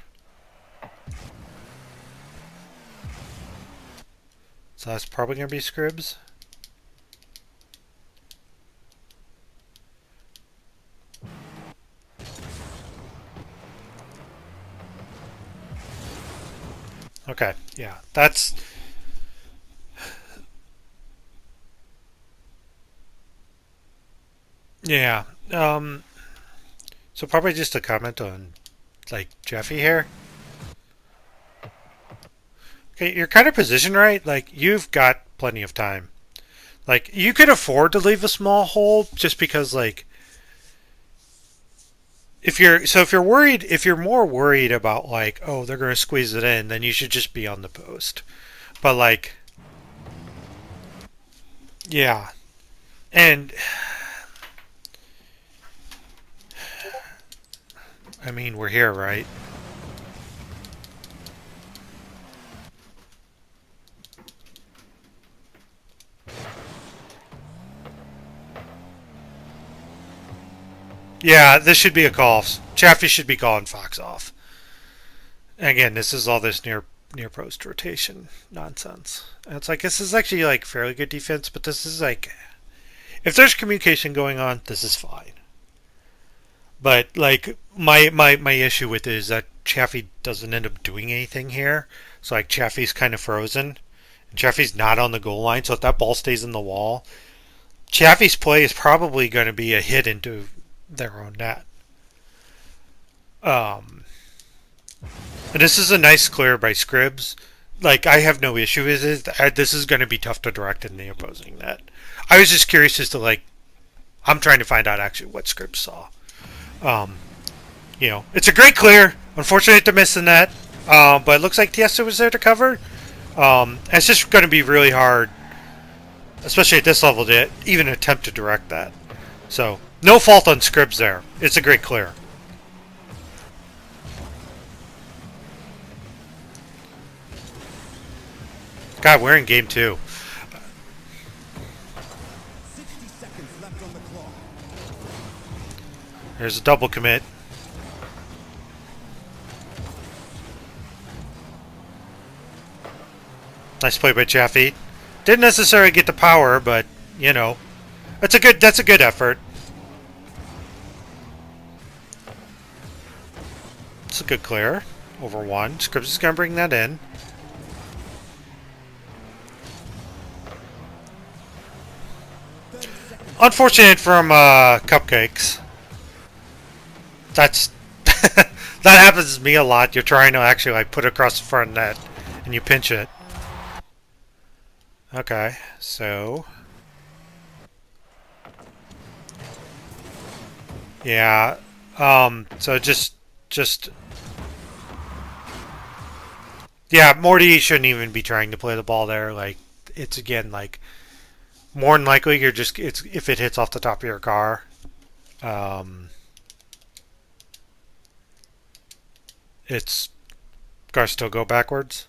Speaker 1: So that's probably going to be Scribs. Okay, yeah, that's... Yeah, so probably just a comment on, like, Jeffy here. Okay, you're kind of positioned right. Like, you've got plenty of time. Like, you could afford to leave a small hole just because, like, if you're more worried about, like, oh, they're going to squeeze it in, then you should just be on the post. But, like, yeah. And, I mean, we're here, right? Yeah, this should be a call. Chaffee should be calling Fox off. And again, this is all this near post rotation nonsense. And it's like this is actually like fairly good defense, but this is like if there's communication going on, this is fine. But like my issue with it is that Chaffee doesn't end up doing anything here. So like Chaffee's kind of frozen. And Chaffee's not on the goal line, so if that ball stays in the wall, Chaffee's play is probably going to be a hit into their own net. Um, and this is a nice clear by Scribs. Like I have no issue with it. This is going to be tough to direct in the opposing net. I was just curious as to like, I'm trying to find out actually what Scribs saw. Um, it's a great clear. Unfortunate to miss the net, but it looks like Tiesto was there to cover. It's just going to be really hard, especially at this level, to even attempt to direct that. So, no fault on Scribs there. It's a great clear. God, we're in game 2. 60 seconds left on the clock. There's a double commit. Nice play by Chaffee. Didn't necessarily get the power, but you know, that's a good effort. It's a good clear. Over one. Scripps is gonna bring that in. Unfortunate from Cupcakes. That's that happens to me a lot. You're trying to actually like put it across the front net, and you pinch it. Okay, so yeah, so just yeah, Morty shouldn't even be trying to play the ball there. Like it's again like more than likely you're just it's if it hits off the top of your car. Um, it's cars still go backwards.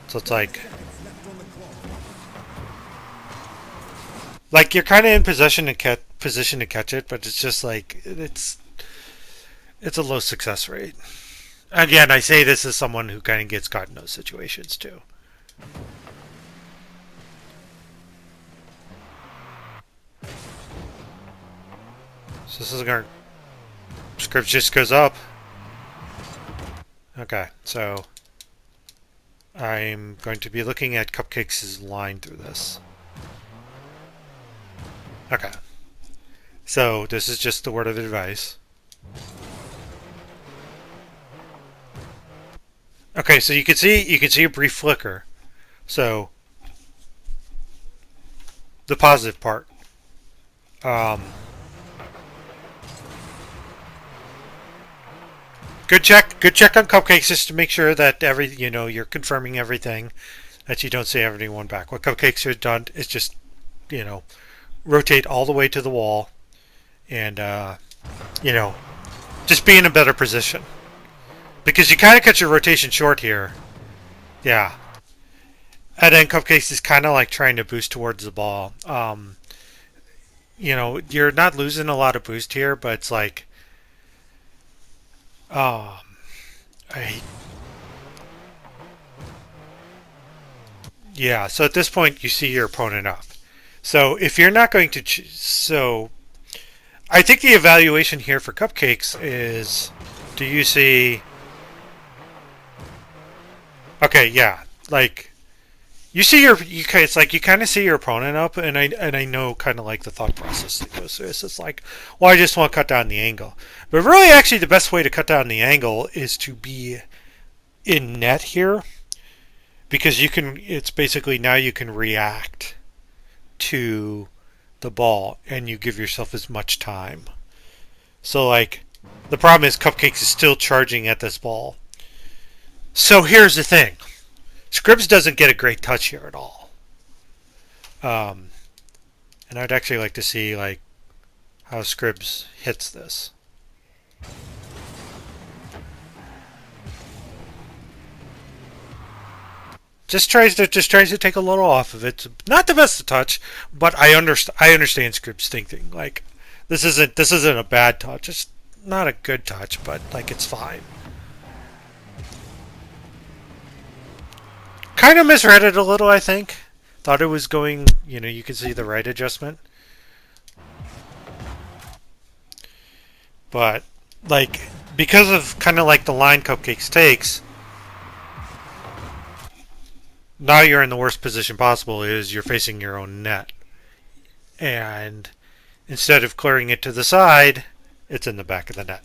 Speaker 1: So it's like you're kind of in position to catch it, but it's just like it's a low success rate. Again, I say this as someone who kind of gets caught in those situations too. So this is going script just goes up. Okay, so I'm going to be looking at Cupcakes' line through this. Okay. So this is just the word of advice. Okay, so you can see a brief flicker. So the positive part. Um, good check on Cupcakes just to make sure that you're confirming everything, that you don't see everyone back. What Cupcakes have done is just rotate all the way to the wall, and you know just be in a better position because you kind of cut your rotation short here. Yeah, and then Cupcakes is kind of like trying to boost towards the ball. You're not losing a lot of boost here, but it's like, um, I yeah. So at this point, you see your opponent up. So if you're not going to, so I think the evaluation here for Cupcakes is, do you see? Okay, yeah, like you see it's like you kind of see your opponent up, and I know kind of like the thought process that goes through this. It's like, well, I just want to cut down the angle, but really, actually, the best way to cut down the angle is to be in net here, because you can. It's basically now you can react to the ball, and you give yourself as much time. So like, the problem is Cupcakes is still charging at this ball. So here's the thing. Scribs doesn't get a great touch here at all. Um, and I'd actually like to see like how Scribs hits this. Just tries to take a little off of it. Not the best to touch, but I understand Scribs thinking like this isn't a bad touch. It's not a good touch, but like it's fine. Kind of misread it a little, I think. Thought it was going, you could see the right adjustment. But, like, because of kind of like the line Cupcakes takes, now you're in the worst position possible is you're facing your own net. And instead of clearing it to the side, it's in the back of the net.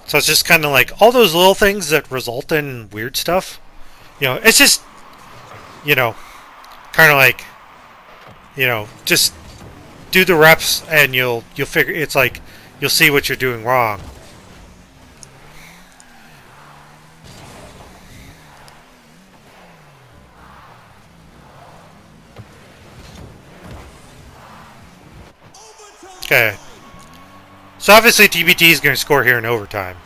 Speaker 1: So it's just kind of like all those little things that result in weird stuff. It's just, kind of like, just do the reps and you'll figure. It's like you'll see what you're doing wrong. Okay. So obviously TBT is going to score here in overtime.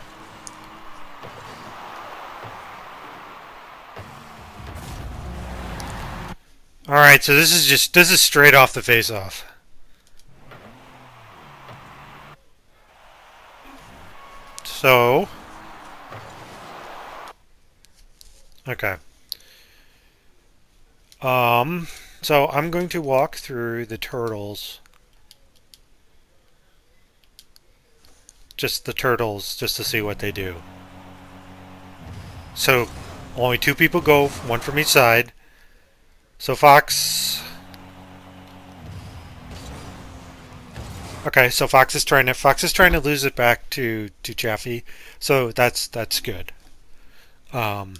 Speaker 1: All right, so this is straight off the face-off. So, okay. Um, so I'm going to walk through the turtles, just the turtles, just to see what they do. So, only two people go, one from each side. So Fox. Okay, so Fox is trying to lose it back to Chaffee. So that's good. Um,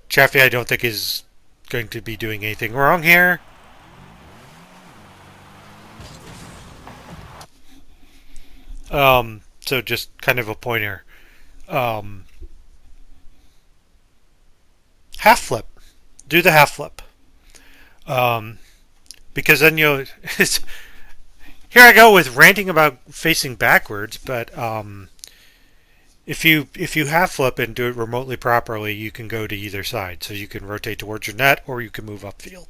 Speaker 1: Chaffee, I don't think is going to be doing anything wrong here. So just kind of a pointer. Um, half flip. Do the half flip. Um, because then you'll. Here I go with ranting about facing backwards, but if you half flip and do it remotely properly, you can go to either side. So you can rotate towards your net, or you can move upfield.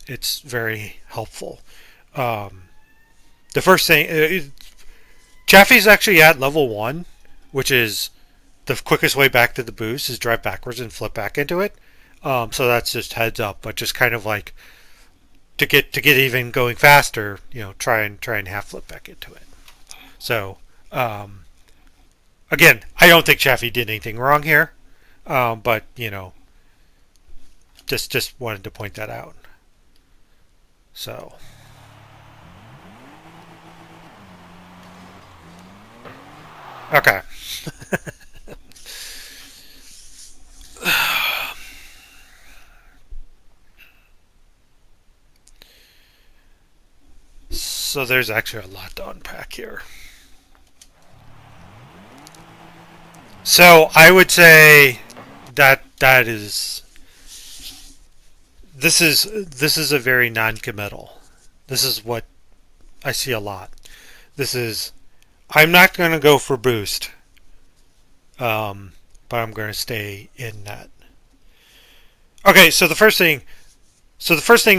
Speaker 1: It's very helpful. Um, the first thing, Chaffee's actually at level 1, which is the quickest way back to the boost is drive backwards and flip back into it. So that's just heads up, but just kind of like to get even going faster, try and half flip back into it. So again, I don't think Chaffee did anything wrong here, but just wanted to point that out. So okay. So there's actually a lot to unpack here. So I would say that is this is a very non-committal. This is what I see a lot. This is I'm not going to go for boost, but I'm going to stay in net. Okay, so the first thing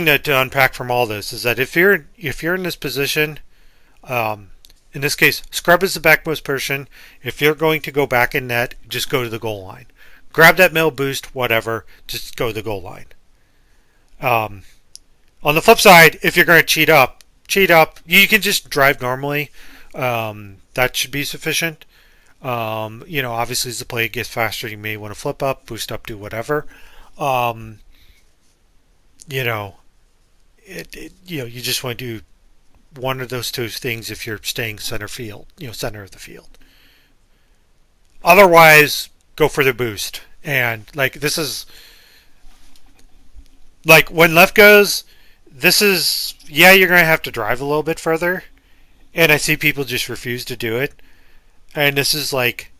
Speaker 1: to unpack from all this is that if you're in this position, um, in this case, scrub is the backmost person. If you're going to go back in net, just go to the goal line. Grab that middle boost, whatever. Just go to the goal line. Um, on the flip side, if you're going to cheat up. You can just drive normally. That should be sufficient. Obviously as the play gets faster, you may want to flip up, boost up, do whatever. Um, you know, you just want to do one of those two things if you're staying center field, center of the field. Otherwise, go for the boost. And like this is like when left goes, this is you're gonna have to drive a little bit further. And I see people just refuse to do it. And this is like,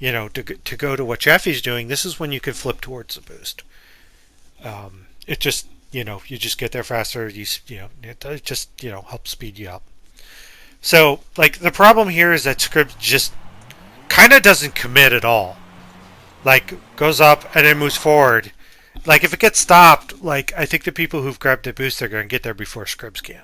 Speaker 1: to go to what Chaffee's doing. This is when you can flip towards the boost. It just you just get there faster. It just helps speed you up. So like the problem here is that script just kind of doesn't commit at all. Like goes up and then moves forward. Like if it gets stopped, like I think the people who've grabbed the boost are going to get there before Scribs can.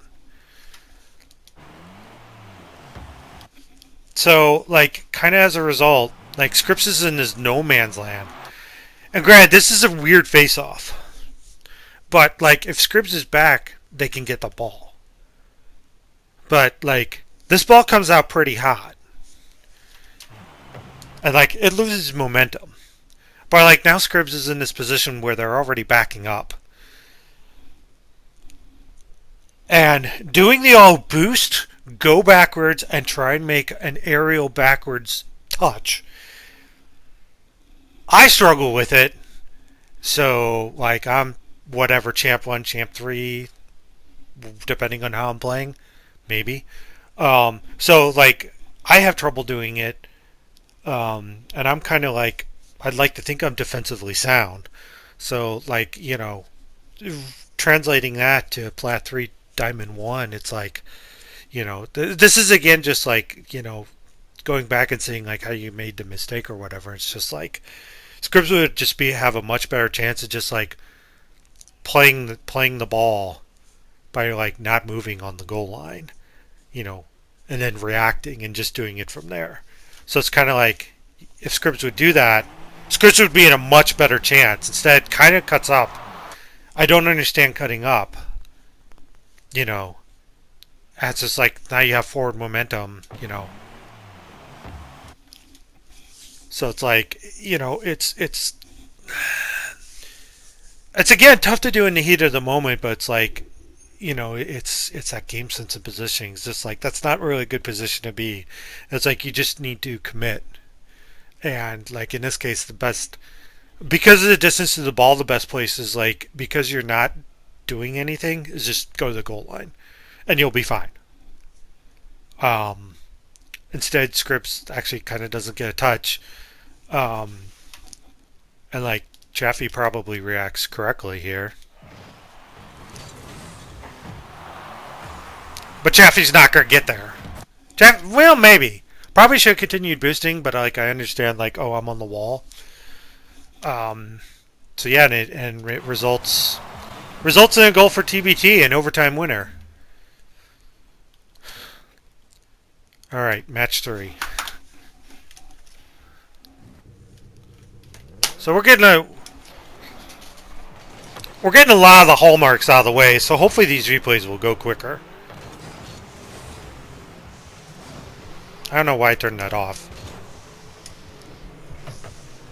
Speaker 1: So like kind of as a result, like Scripps is in this no man's land. And granted, this is a weird face off. But like if Scribs is back, they can get the ball. But like this ball comes out pretty hot. And like it loses momentum. But like now Scribs is in this position where they're already backing up. And doing the all boost, go backwards and try and make an aerial backwards touch. I struggle with it. So like I'm whatever champ 1, champ 3 depending on how I'm playing, maybe. So like I have trouble doing it. And I'm kind of like I'd like to think I'm defensively sound. So like, translating that to Plat 3 Diamond 1, it's like, this is again just like, going back and seeing like how you made the mistake or whatever. It's just like Scribs would just have a much better chance of just like playing the ball by like not moving on the goal line, and then reacting and just doing it from there. So it's kind of like if Scripps would do that, Scripps would be in a much better chance. Instead, kind of cuts up. I don't understand cutting up. You know, it's just like now you have forward momentum. You know, so it's like it's again tough to do in the heat of the moment, but it's like it's that game sense of positioning. It's just like that's not really a good position to be. It's like you just need to commit, and like in this case, the best because of the distance to the ball, the best place is like because you're not doing anything is just go to the goal line, and you'll be fine. Um, Instead, Scripps actually kind of doesn't get a touch, um, and like Chaffee probably reacts correctly here. But Chaffee's not going to get there. Well, maybe. Probably should have continued boosting, but like I understand, like, oh, I'm on the wall. Um, so yeah, and it results in a goal for TBT, an overtime winner. All right, match 3. So we're getting a lot of the hallmarks out of the way. So hopefully these replays will go quicker. I don't know why I turned that off.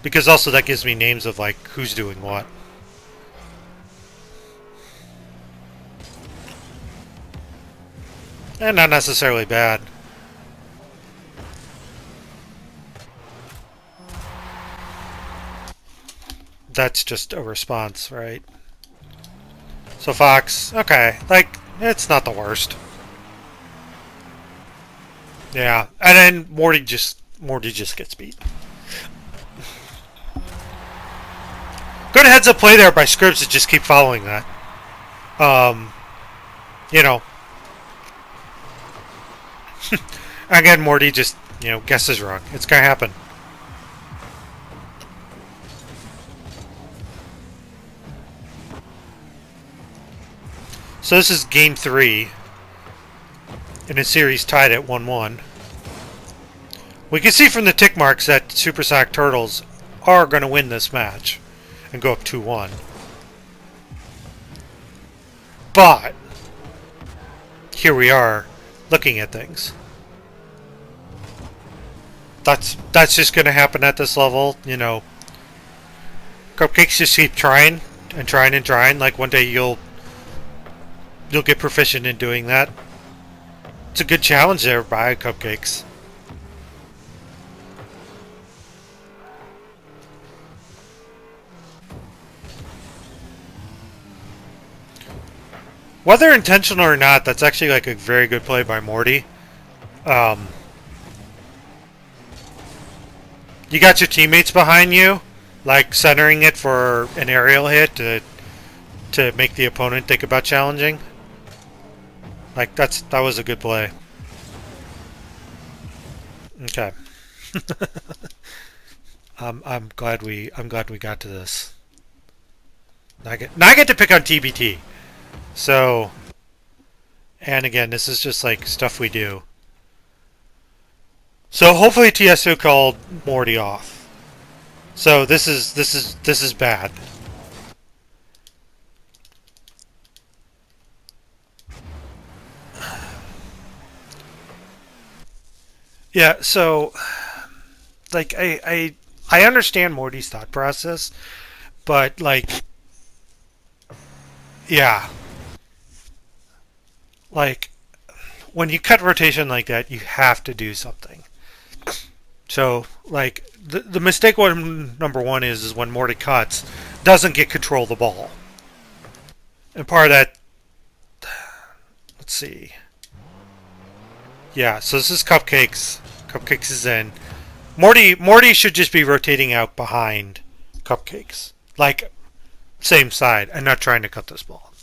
Speaker 1: Because also that gives me names of like who's doing what. And not necessarily bad. That's just a response, right? So Fox, okay, like it's not the worst. Yeah, and then Morty just gets beat. Good heads up play there by Scripps to just keep following that. You know. Again, Morty just, guesses wrong. It's gonna happen. So this is game 3 in a series tied at 1-1. We can see from the tick marks that Supersonic Turtles are going to win this match and go up 2-1. But here we are looking at things. That's just going to happen at this level, Cupcakes just keep trying and trying and trying. Like one day you'll get proficient in doing that. It's a good challenge there by Cupcakes. Whether intentional or not, that's actually like a very good play by Morty. You got your teammates behind you, like centering it for an aerial hit to make the opponent think about challenging. Like that was a good play. Okay. I'm glad we got to this. Now I get to pick on TBT. So, and again, this is just like stuff we do. So hopefully TSO called Morty off. So this is bad. Yeah, so like I understand Morty's thought process, but like yeah. Like when you cut rotation like that, you have to do something. So like the mistake number one is when Morty cuts, doesn't get control of the ball. And part of that, let's see. Yeah, so this is Cupcakes. Cupcakes is in. Morty should just be rotating out behind Cupcakes. Like, same side, and not trying to cut this ball.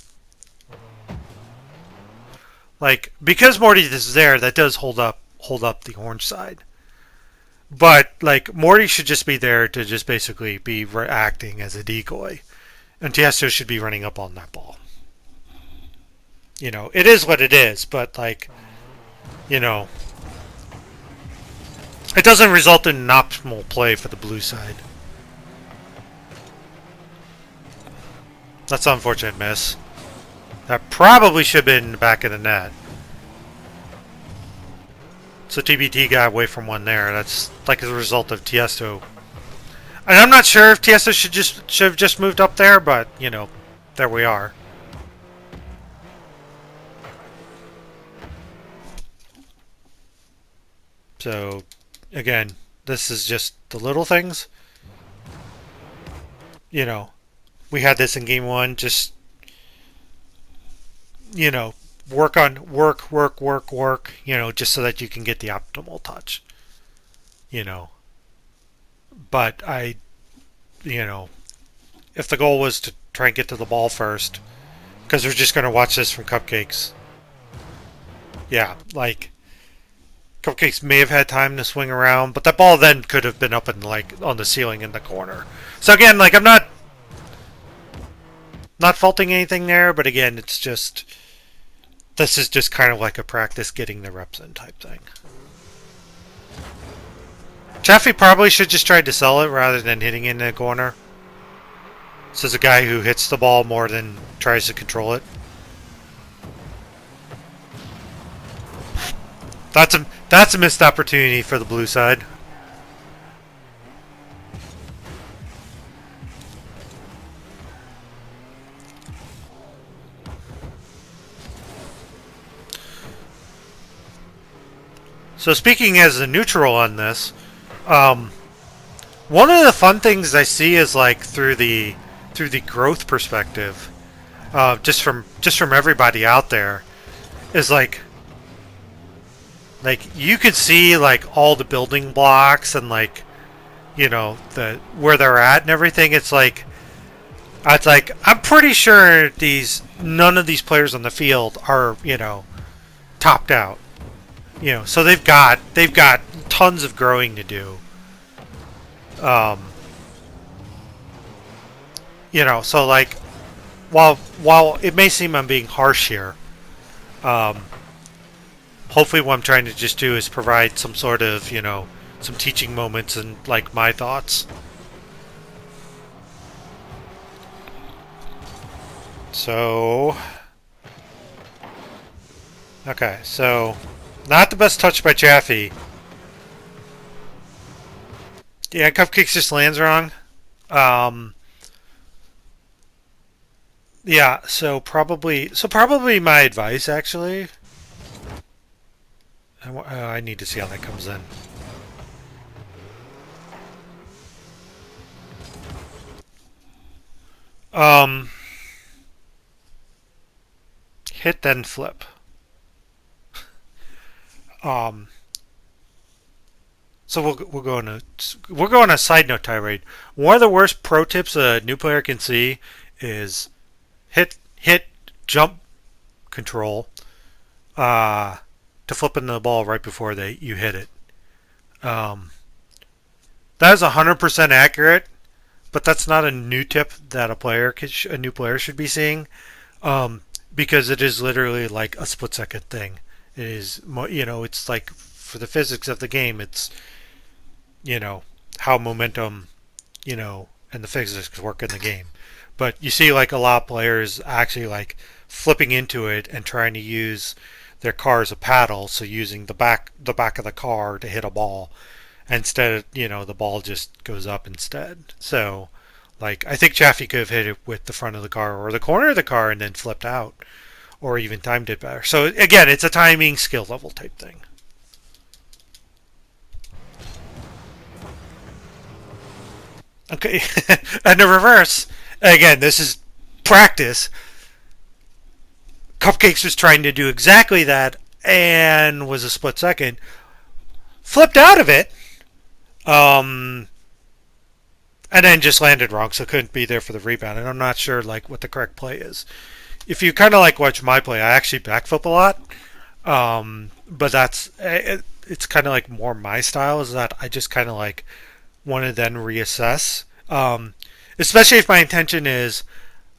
Speaker 1: Like, because Morty is there, that does hold up the orange side. But, like, Morty should just be there to just basically be acting as a decoy. And Tiesto should be running up on that ball. It is what it is, but, like, It doesn't result in an optimal play for the blue side. That's an unfortunate miss. That probably should have been in the back of the net. So TBT got away from one there. That's like as a result of Tiesto. And I'm not sure if Tiesto should have just moved up there, but you know, there we are. So again, this is just the little things. You know, we had this in game one. Just you know, work. You know, just so that you can get the optimal touch. You know, but you know, if the goal was to try and get to the ball first, because we're just going to watch this from Cupcakes. Yeah, like Cupcakes may have had time to swing around, but that ball then could have been up and like on the ceiling in the corner. So again, like I'm not faulting anything there, but again, it's just this is just kind of like a practice getting the reps in type thing. Chaffee probably should just try to sell it rather than hitting it in the corner. This is a guy who hits the ball more than tries to control it. That's a missed opportunity for the blue side. So speaking as a neutral on this, one of the fun things I see is like through the growth perspective, just from everybody out there, is like you could see like all the building blocks and like you know the where they're at and everything. It's like I'm pretty sure none of these players on the field are topped out. So they've got tons of growing to do. So like while it may seem I'm being harsh here, hopefully what I'm trying to just do is provide some sort of some teaching moments and like my thoughts. So okay, so not the best touch by Chaffee. Yeah, Cupcakes just lands wrong. Yeah, so probably my advice actually. I need to see how that comes in. Hit then flip. So we'll go on a side note tirade. One of the worst pro tips a new player can see is hit jump control to flip into the ball right before you hit it. That is 100% accurate, but that's not a new tip that a new player should be seeing, because it is literally like a split second thing. It is it's like for the physics of the game, it's how momentum and the physics work in the game. But you see like a lot of players actually like flipping into it and trying to use their car as a paddle, so using the back of the car to hit a ball. Instead, the ball just goes up instead. So like I think Chaffee could have hit it with the front of the car or the corner of the car and then flipped out, or even timed it better. So again, it's a timing skill level type thing. Okay, and the reverse. Again, this is practice. Cupcakes was trying to do exactly that and was a split second. Flipped out of it. And then just landed wrong, so couldn't be there for the rebound. And I'm not sure like what the correct play is. If you kind of like watch my play, I actually backflip a lot. But it's kind of like more my style is that I just kind of like want to then reassess. Especially if my intention is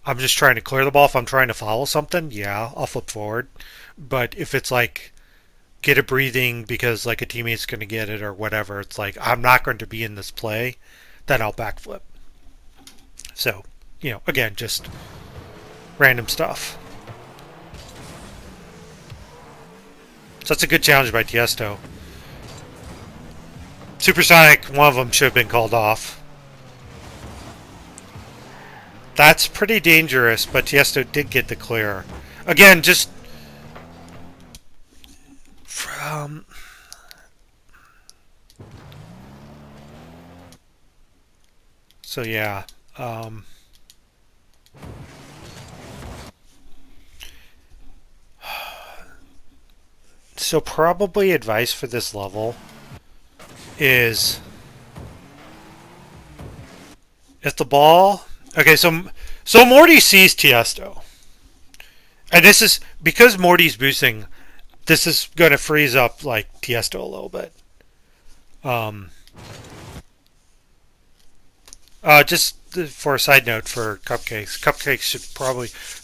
Speaker 1: I'm just trying to clear the ball. If I'm trying to follow something, yeah, I'll flip forward. But if it's like get it breathing because like a teammate's going to get it or whatever. It's like I'm not going to be in this play, then I'll backflip. So, again, just random stuff. So that's a good challenge by Tiesto. Supersonic, one of them should have been called off. That's pretty dangerous, but Tiesto did get the clear. Again, just from... So yeah. So probably advice for this level is if the ball... Okay, so Morty sees Tiesto. And this is... Because Morty's boosting, this is going to freeze up, like, Tiesto a little bit. Just for a side note for Cupcakes,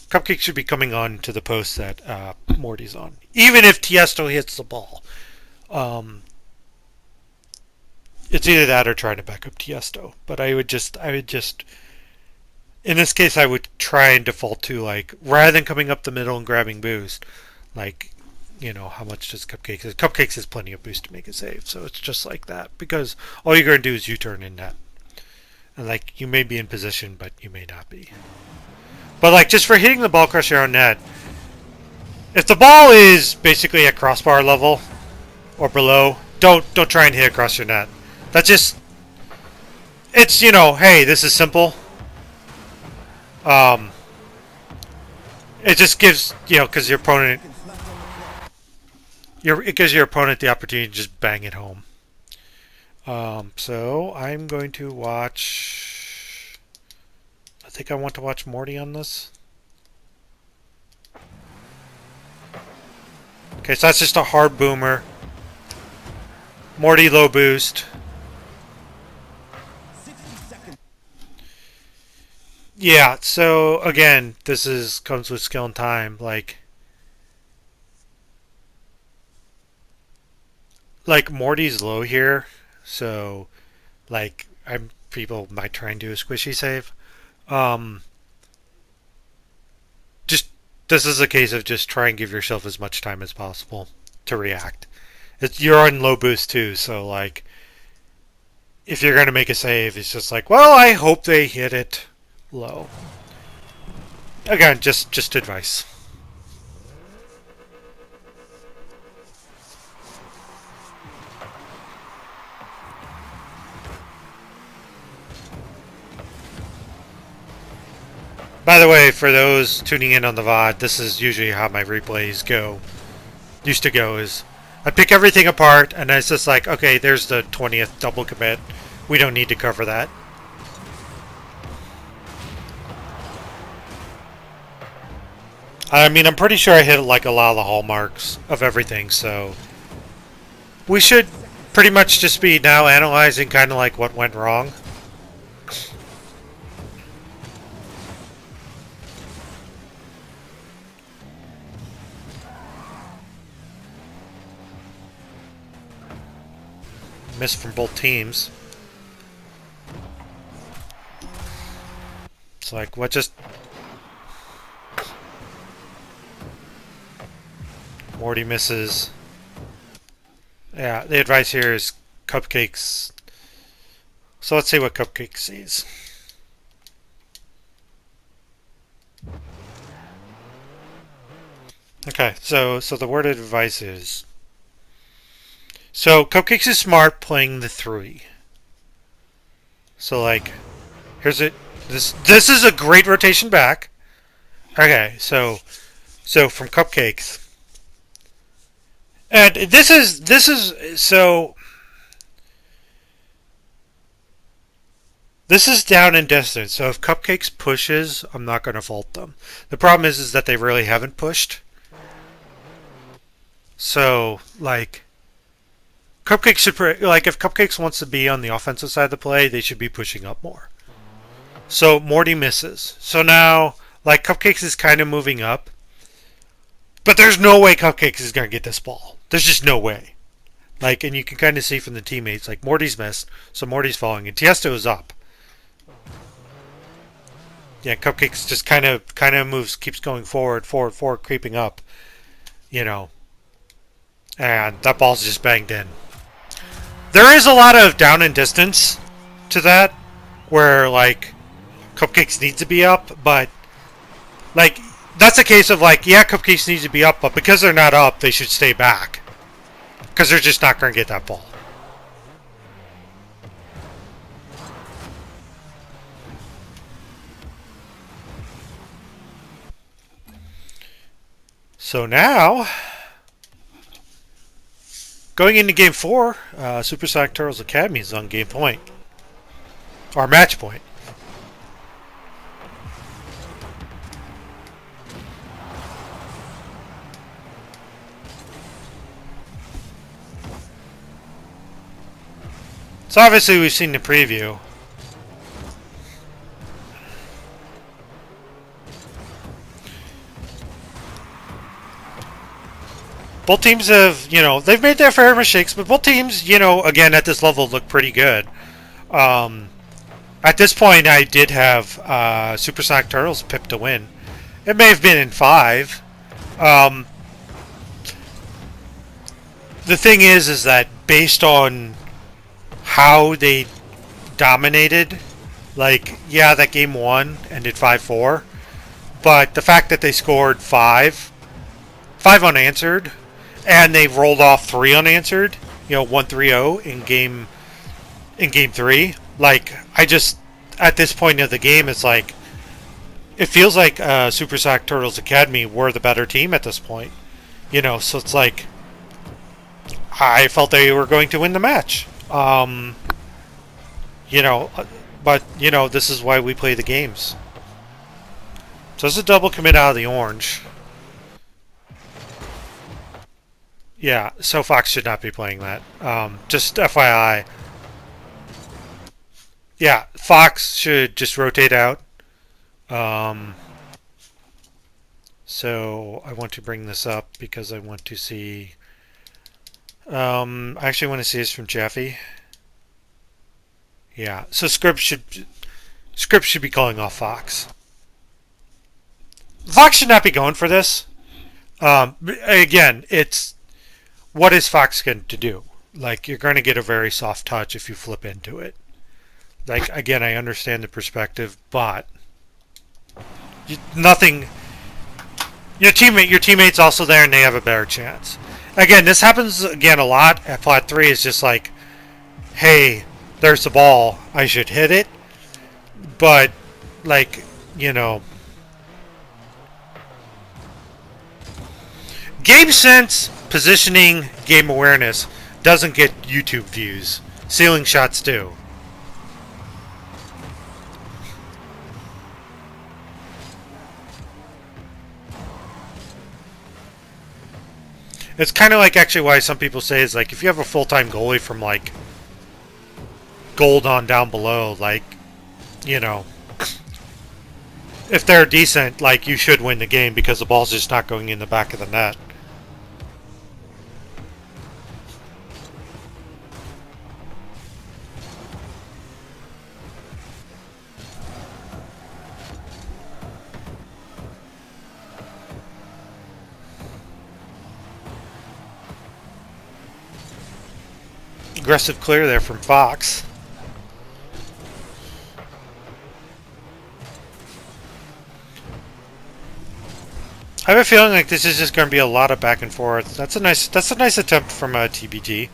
Speaker 1: Cupcakes should be coming on to the post that Morty's on, even if Tiesto hits the ball. It's either that or trying to back up Tiesto. But I would just, in this case, I would try and default to like rather than coming up the middle and grabbing boost, like how much does Cupcakes? Cupcakes has plenty of boost to make a save, so it's just like that because all you're going to do is U-turn in net. And like you may be in position, but you may not be. But like just for hitting the ball across your own net, if the ball is basically at crossbar level or below, don't try and hit across your net. That's just it's hey, this is simple. It just gives because your opponent it gives your opponent the opportunity to just bang it home. So I'm going to watch... I think I want to watch Morty on this. Okay, so that's just a hard boomer. Morty low boost. Yeah, so again, this comes with skill and time. Like Morty's low here. So, like, people might try and do a squishy save. Just this is a case of just try and give yourself as much time as possible to react. You're on low boost too, so like, if you're gonna make a save, it's just like, well, I hope they hit it low. Again, just advice. By the way, for those tuning in on the VOD, this is usually how my replays used to go, is I pick everything apart, and it's just like, okay, there's the 20th double commit. We don't need to cover that. I mean, I'm pretty sure I hit like a lot of the hallmarks of everything, so we should pretty much just be now analyzing kind of like what went wrong. Missed from both teams. It's like, what just... Morty misses. Yeah, the advice here is Cupcakes. So let's see what Cupcake sees. Okay, so the word of advice is... So Cupcakes is smart playing the 3. So like, here's it. This is a great rotation back. Okay, so from Cupcakes. And this is so this is down in distance. So if Cupcakes pushes, I'm not going to fault them. The problem is that they really haven't pushed. So like Cupcakes should like if Cupcakes wants to be on the offensive side of the play, they should be pushing up more. So Morty misses. So now like Cupcakes is kind of moving up. But there's no way Cupcakes is going to get this ball. There's just no way. Like, and you can kind of see from the teammates, like Morty's missed, so Morty's falling, and Tiesto is up. Yeah, Cupcakes just kind of moves, keeps going forward, creeping up, you know, and that ball's just banged in. There is a lot of down and distance to that, where like Cupcakes needs to be up, but like that's a case of like, yeah, Cupcakes needs to be up, but because they're not up, they should stay back because they're just not going to get that ball. So now, going into Game 4, Supersonic Turtles Academy is on game point. Or match point. So obviously we've seen the preview. Both teams have, they've made their fair mistakes, but both teams, again, at this level look pretty good. At this point, I did have Supersonic Turtles pipped to win. It may have been in 5. The thing is that based on how they dominated, like, yeah, that game 1 ended 5-4, but the fact that they scored 5 unanswered, and they rolled off 3 unanswered, 1-3-0 in game 3. Like, I just, at this point of the game, it's like, it feels like Supersonic Turtles Academy were the better team at this point. So it's like, I felt they were going to win the match. But, this is why we play the games. So it's a double commit out of the orange. Yeah, so Fox should not be playing that. Just FYI. Yeah, Fox should just rotate out. So I want to bring this up because I want to see... I actually want to see this from Jeffy. Yeah, so Scripps should be calling off Fox. Fox should not be going for this. Again, it's... What is Fox going to do? Like, you're going to get a very soft touch if you flip into it. Like, again, I understand the perspective, but nothing. Your teammate's also there, and they have a better chance. Again, this happens again a lot at flat 3. It's just like, hey, there's the ball, I should hit it, but like, game sense, positioning, game awareness doesn't get YouTube views. Ceiling shots do. It's kind of like actually why some people say is like if you have a full-time goalie from like gold on down below, like, if they're decent, like you should win the game because the ball's just not going in the back of the net. Aggressive clear there from Fox. I have a feeling like this is just going to be a lot of back and forth. That's a nice attempt from TBT.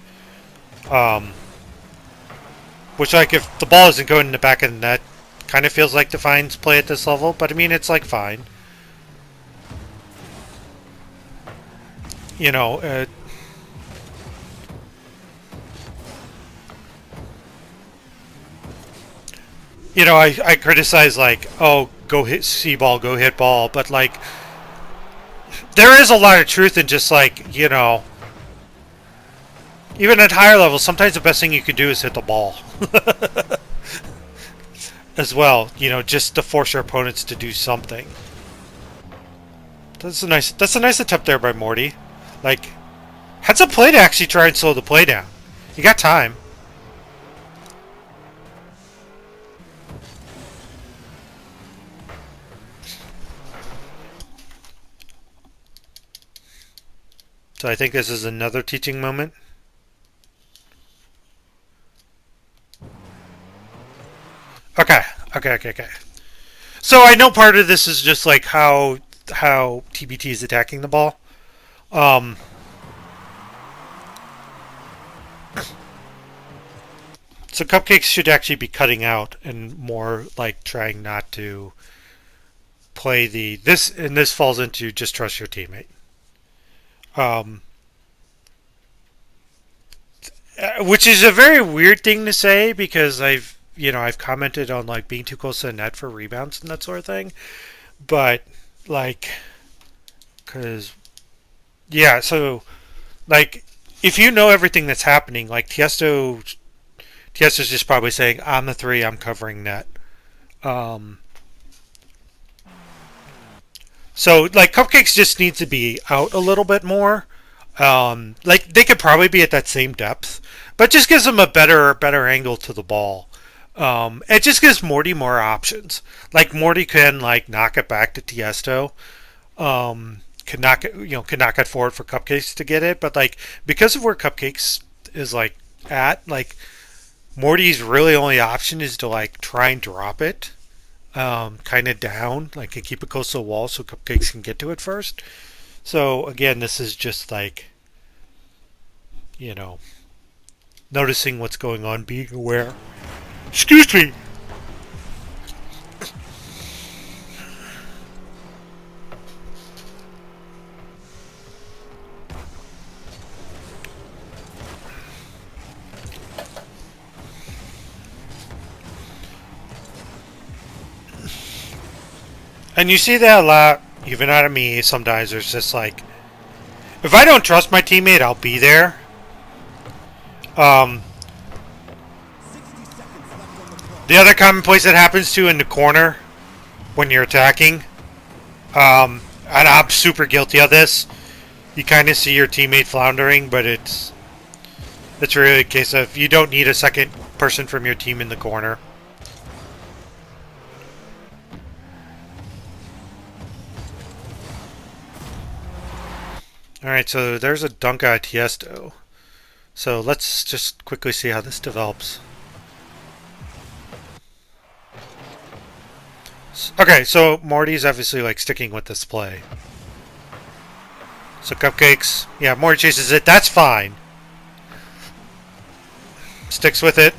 Speaker 1: Which, like, if the ball isn't going in the back of the net, kind of feels like Defiant's play at this level. But I mean, it's like fine. I criticize like, oh, go hit see ball, go hit ball, but like, there is a lot of truth in just like, even at higher levels, sometimes the best thing you can do is hit the ball. As well, just to force your opponents to do something. That's a nice attempt there by Morty. Like, had some play to actually try and slow the play down. You got time. So I think this is another teaching moment. Okay, okay. So I know part of this is just like how TBT is attacking the ball. Um, so Cupcakes should actually be cutting out and more like trying not to play the this, and this falls into just trust your teammate. Um, which is a very weird thing to say because I've commented on like being too close to the net for rebounds and that sort of thing, but like because yeah, so like if you know everything that's happening, like Tiesto's just probably saying, "I'm the three, I'm covering net." Um, so like Cupcakes just needs to be out a little bit more. Like they could probably be at that same depth, but just gives them a better angle to the ball. It just gives Morty more options. Like Morty can like knock it back to Tiesto. Can knock it can knock it forward for Cupcakes to get it, but like because of where Cupcakes is like at, like Morty's really only option is to like try and drop it, kind of down, like and keep it close to the wall so Cupcakes can get to it first. So again, this is just like you know noticing what's going on, being aware. Excuse me. And you see that a lot, even out of me. Sometimes there's just like, if I don't trust my teammate, I'll be there. Um, the other common place that happens to in the corner when you're attacking, and I'm super guilty of this. You kind of see your teammate floundering, but it's really a case of you don't need a second person from your team in the corner. Alright, so there's a dunk at Tiesto. So let's just quickly see how this develops. Okay, so Morty's obviously like sticking with this play. So Cupcakes, yeah, Morty chases it. That's fine. Sticks with it.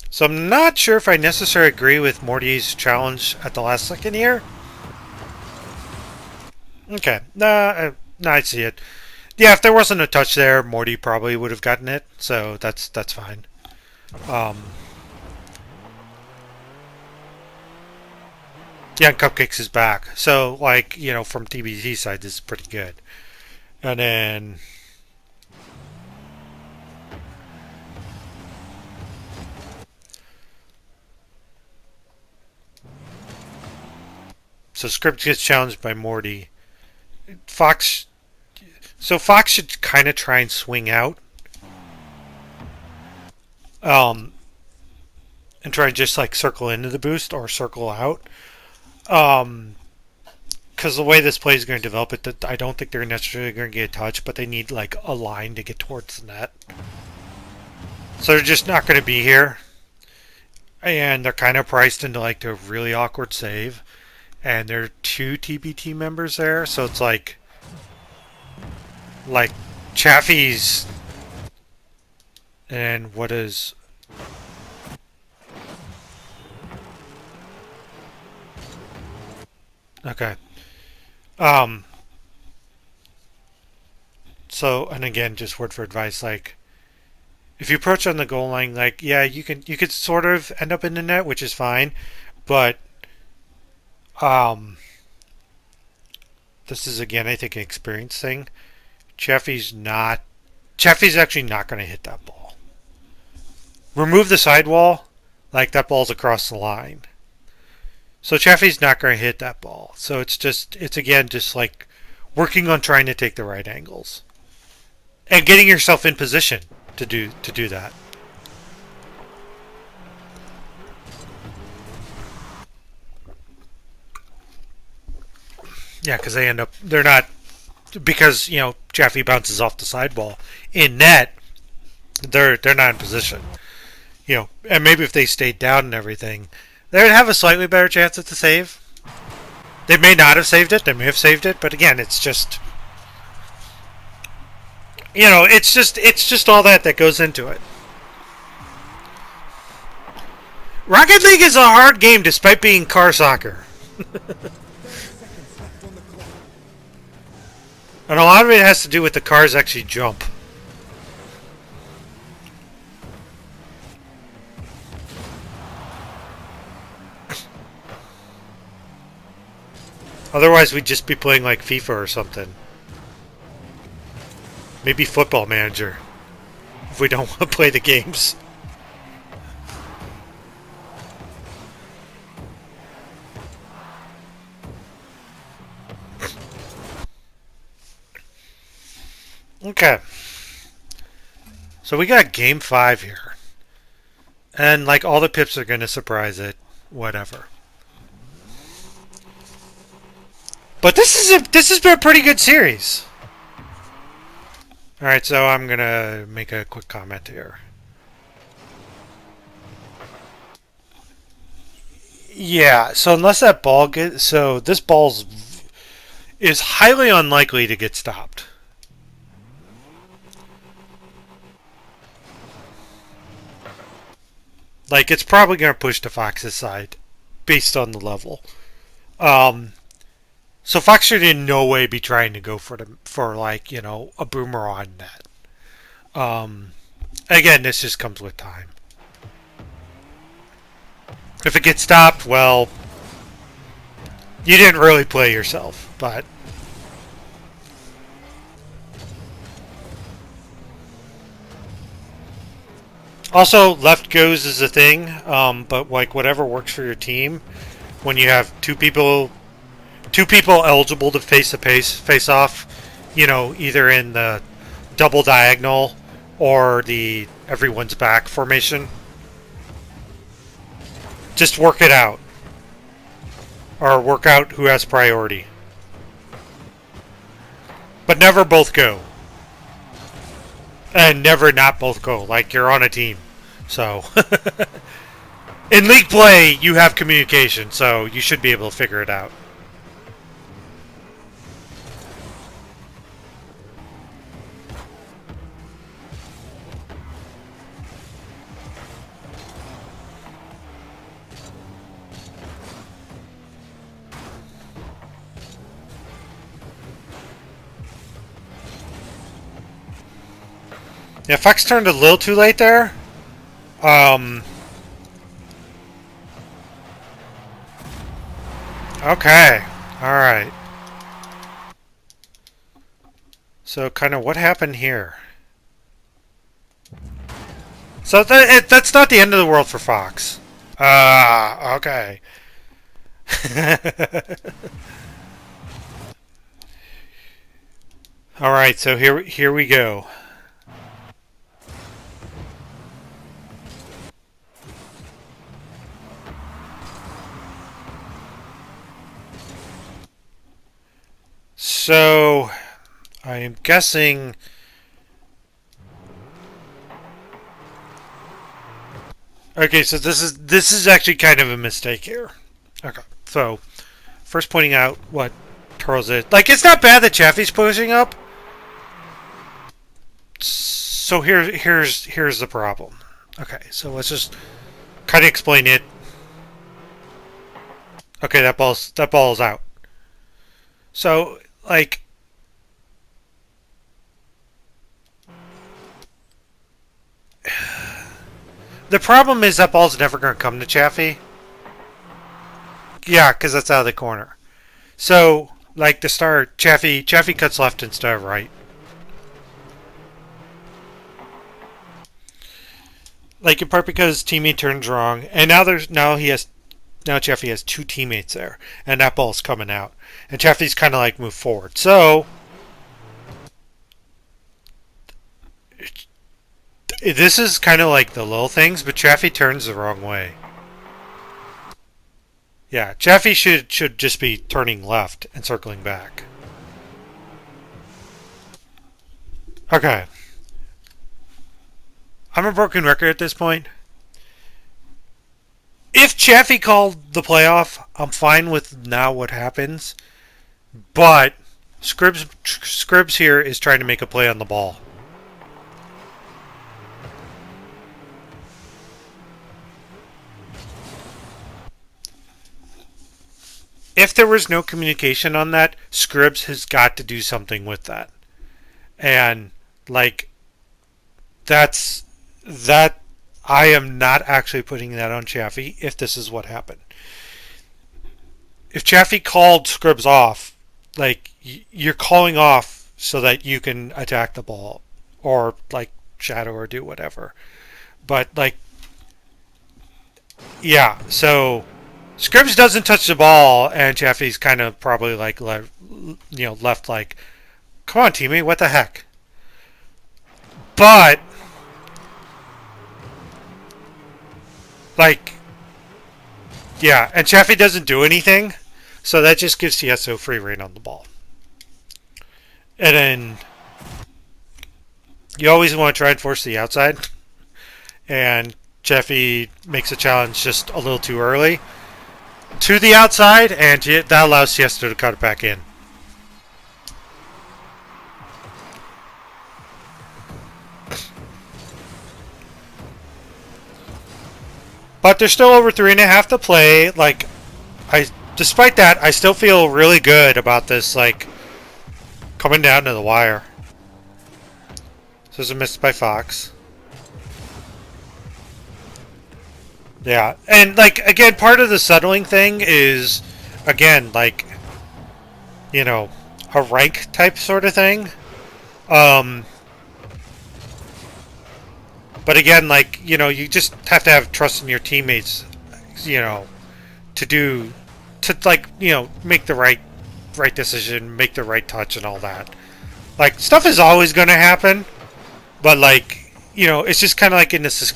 Speaker 1: So I'm not sure if I necessarily agree with Morty's challenge at the last second here. Okay, nah, I see it. Yeah, if there wasn't a touch there, Morty probably would have gotten it. So that's fine. Yeah, Cupcakes is back. So like from TBT side, this is pretty good. And then so Script gets challenged by Morty. Fox. So Fox should kind of try and swing out, um, and try and just like circle into the boost or circle out. Because the way this play is going to develop, I don't think they're necessarily going to get a touch, but they need like a line to get towards the net. So they're just not going to be here, and they're kind of priced into like a really awkward save. And there are two TBT members there, so it's like Chaffee's and what is okay. So and again, just word for advice, like if you approach on the goal line, like yeah, you could sort of end up in the net, which is fine, but um, this is again I think an experience thing. Chaffee's actually not going to hit that ball. Remove the sidewall, like that ball's across the line. So Chaffee's not going to hit that ball. So it's again just like working on trying to take the right angles and getting yourself in position to do that. Yeah, because they're not, because Chaffee bounces off the sidewall in net. They're not in position. And maybe if they stayed down and everything, they would have a slightly better chance at the save. They may not have saved it. They may have saved it, but again, it's just it's just all that goes into it. Rocket League is a hard game despite being car soccer. And a lot of it has to do with the cars actually jump. Otherwise, we'd just be playing like FIFA or something. Maybe Football Manager. If we don't want to play the games. Okay. So we got game 5 here. And like all the pips are going to surprise it. Whatever. But this has been a pretty good series. Alright, so I'm going to make a quick comment here. Yeah, so unless that ball gets... So this ball is highly unlikely to get stopped. Like, it's probably going to push to Fox's side based on the level. So Fox should in no way be trying to go for a boomer on net. Again, this just comes with time. If it gets stopped, well, you didn't really play yourself, but... Also, left goes is a thing, but like whatever works for your team, when you have two people eligible to face off, either in the double diagonal or the everyone's back formation. Just work it out. Or work out who has priority. But never both go. And never not both go. Like, you're on a team. So, in league play, you have communication, so you should be able to figure it out. Yeah, Fox turned a little too late there. Okay. Alright. So, kind of what happened here? So, that's not the end of the world for Fox. Okay. Alright, so here we go. So, I am guessing... Okay, so this is actually kind of a mistake here. Okay, so first pointing out what Turtles is. Like, it's not bad that Chaffee's pushing up. So here's the problem. Okay, so let's just kind of explain it. Okay, that ball's out. So, like, the problem is that ball's never going to come to Chaffee. Yeah, because that's out of the corner. So, like, to start, Chaffee cuts left instead of right. Like, in part because teammate turns wrong, and now now Chaffee has two teammates there, and that ball's coming out, and Chaffee's kind of like moved forward. So this is kind of like the little things, but Chaffee turns the wrong way. Yeah, Chaffee should just be turning left and circling back. Okay. I'm a broken record at this point. If Chaffee called the playoff, I'm fine with now what happens. But Scribbs here is trying to make a play on the ball. If there was no communication on that, Scribbs has got to do something with that. And like that I am not actually putting that on Chaffee if this is what happened. If Chaffee called Scribbs off, like you're calling off so that you can attack the ball or like shadow or do whatever. But like yeah, so Scribbs doesn't touch the ball and Chaffee's kind of probably like left like, come on teammate, what the heck? But like yeah, and Chaffee doesn't do anything, so that just gives TSO free reign on the ball. And then you always want to try and force the outside, and Chaffee makes a challenge just a little too early to the outside, and that allows Tiesto to cut it back in. But there's still over 3.5 to play. Like, despite that, I still feel really good about this. Like, coming down to the wire. So there's a miss by Fox. Yeah, and like again, part of the settling thing is, again, like, a rank type sort of thing. But again, like, you just have to have trust in your teammates, to make the right decision, make the right touch and all that. Like, stuff is always going to happen, but like, it's just kind of like in this,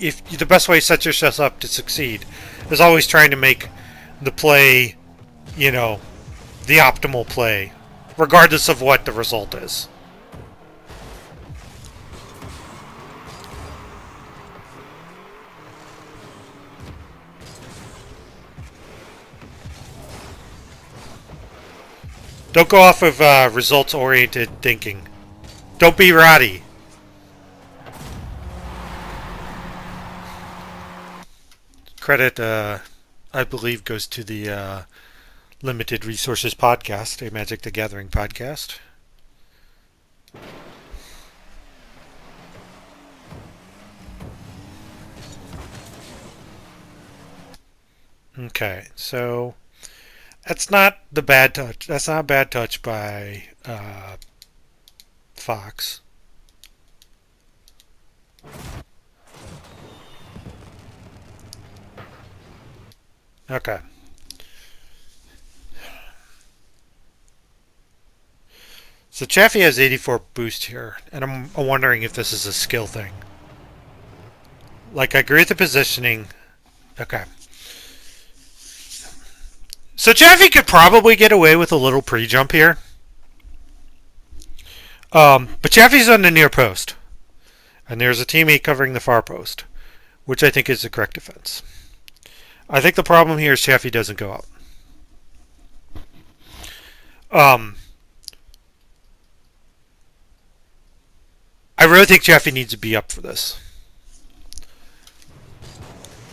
Speaker 1: if the best way to set yourself up to succeed is always trying to make the play, the optimal play, regardless of what the result is. Don't go off of results-oriented thinking. Don't be Roddy. Credit, I believe, goes to the Limited Resources podcast, a Magic the Gathering podcast. Okay, so that's not the bad touch. That's not a bad touch by Fox. Okay. So Chaffee has 84 boost here, and I'm wondering if this is a skill thing. Like, I agree with the positioning. Okay. So Chaffee could probably get away with a little pre-jump here. But Chaffee's on the near post. And there's a teammate covering the far post, which I think is the correct defense. I think the problem here is Chaffee doesn't go up. I really think Chaffee needs to be up for this.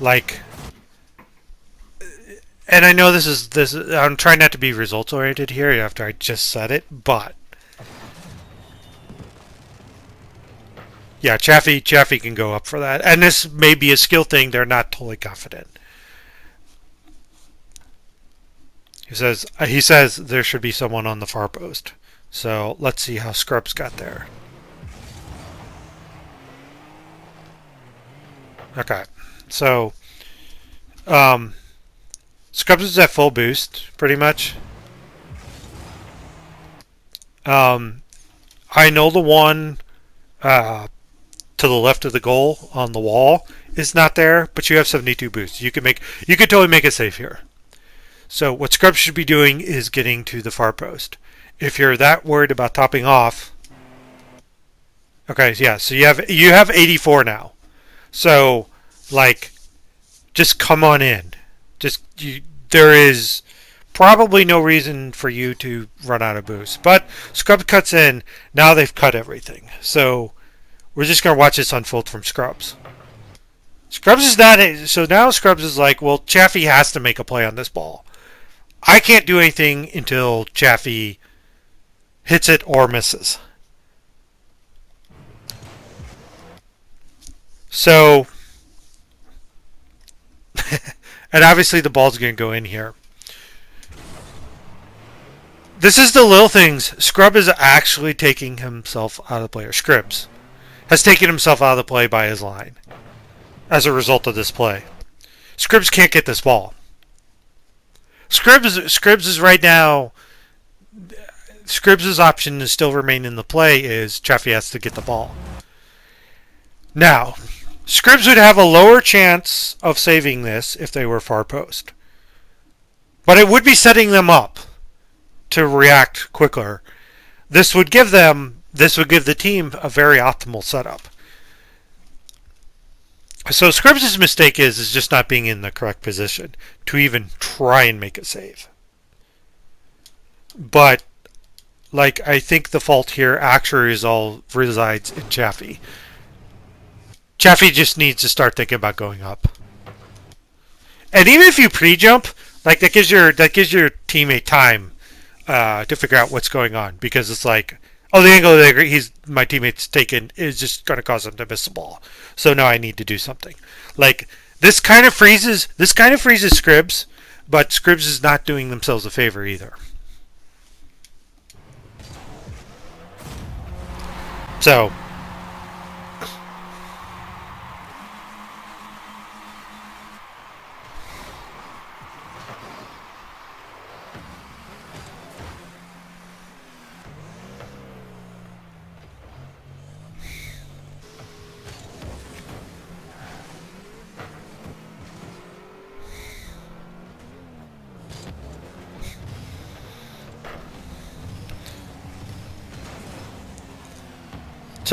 Speaker 1: Like, and I know this is I'm trying not to be results oriented here after I just said it, but yeah, Chaffee can go up for that, and this may be a skill thing. They're not totally confident. He says there should be someone on the far post. So let's see how Scrubs got there. Okay, so Scrubs is at full boost, pretty much. I know the one uh, to the left of the goal on the wall is not there, but you have 72 boosts. You can totally make it safe here. So what Scrubs should be doing is getting to the far post. If you're that worried about topping off, okay, yeah. So you have 84 now. So like, just come on in. There is probably no reason for you to run out of boost. But Scrubs cuts in. Now they've cut everything. So we're just gonna watch this unfold from Scrubs. Scrubs is not so now. Scrubs is like, well, Chaffee has to make a play on this ball. I can't do anything until Chaffee hits it or misses. So, and obviously the ball's going to go in here. This is the little things. Scrub is actually taking himself out of the play. Or Scribs has taken himself out of the play by his line as a result of this play. Scribs can't get this ball. Scribs is right now. Scribs' option to still remain in the play is Chaffee has to get the ball. Now, Scribs would have a lower chance of saving this if they were far post. But it would be setting them up to react quicker. This would give the team a very optimal setup. So Scribs' mistake is just not being in the correct position to even try and make a save. But like, I think the fault here actually resides in Chaffee. Chaffee just needs to start thinking about going up. And even if you pre-jump, like that gives your teammate time to figure out what's going on, because it's like, oh, the angle that my teammate's taken is just going to cause him to miss the ball. So now I need to do something. Like this kind of freezes Scribs, but Scribs is not doing themselves a favor either. So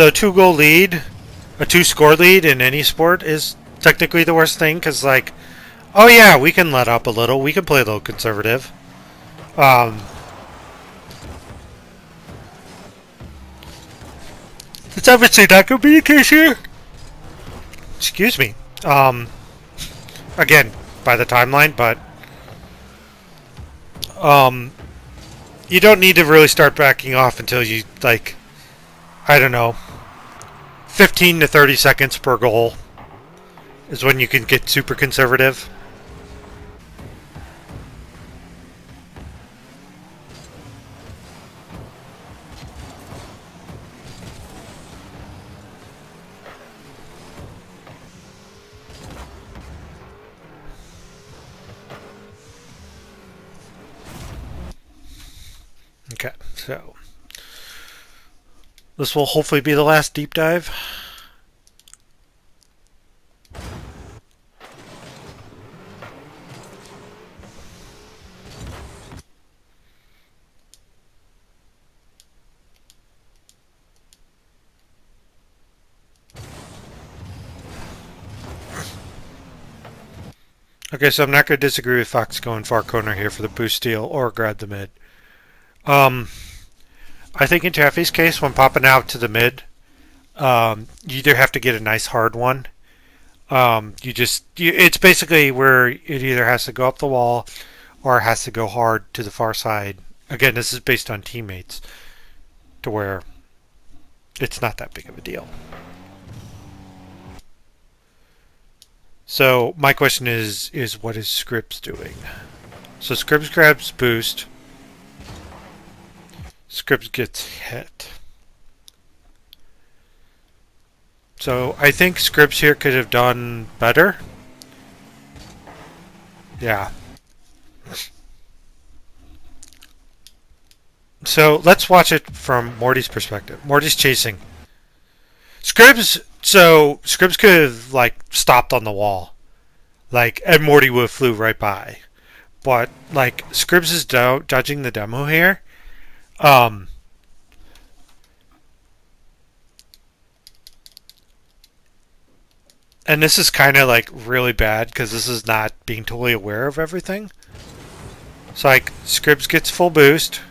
Speaker 1: a 2-goal lead, a 2-score lead in any sport is technically the worst thing, because like, oh yeah, we can let up a little, we can play a little conservative. It's obviously not going to be the case here. Excuse me. Again, by the timeline, but you don't need to really start backing off until you, like, I don't know, 15 to 30 seconds per goal is when you can get super conservative. Okay, so this will hopefully be the last deep dive. Okay, so I'm not going to disagree with Fox going far corner here for the boost steal or grab the mid. I think in Chaffee's case, when popping out to the mid, you either have to get a nice hard one. It's basically where it either has to go up the wall or it has to go hard to the far side. Again, this is based on teammates, to where it's not that big of a deal. So my question is what is Scribs doing? So Scribs grabs boost. Scribs gets hit. So I think Scribs here could have done better. Yeah. So let's watch it from Morty's perspective. Morty's chasing Scribs. So Scribs could have like stopped on the wall, like, and Morty would have flew right by. But like Scribs is judging the demo here. Um, and this is kind of like really bad because this is not being totally aware of everything. So like Scribs gets full boost,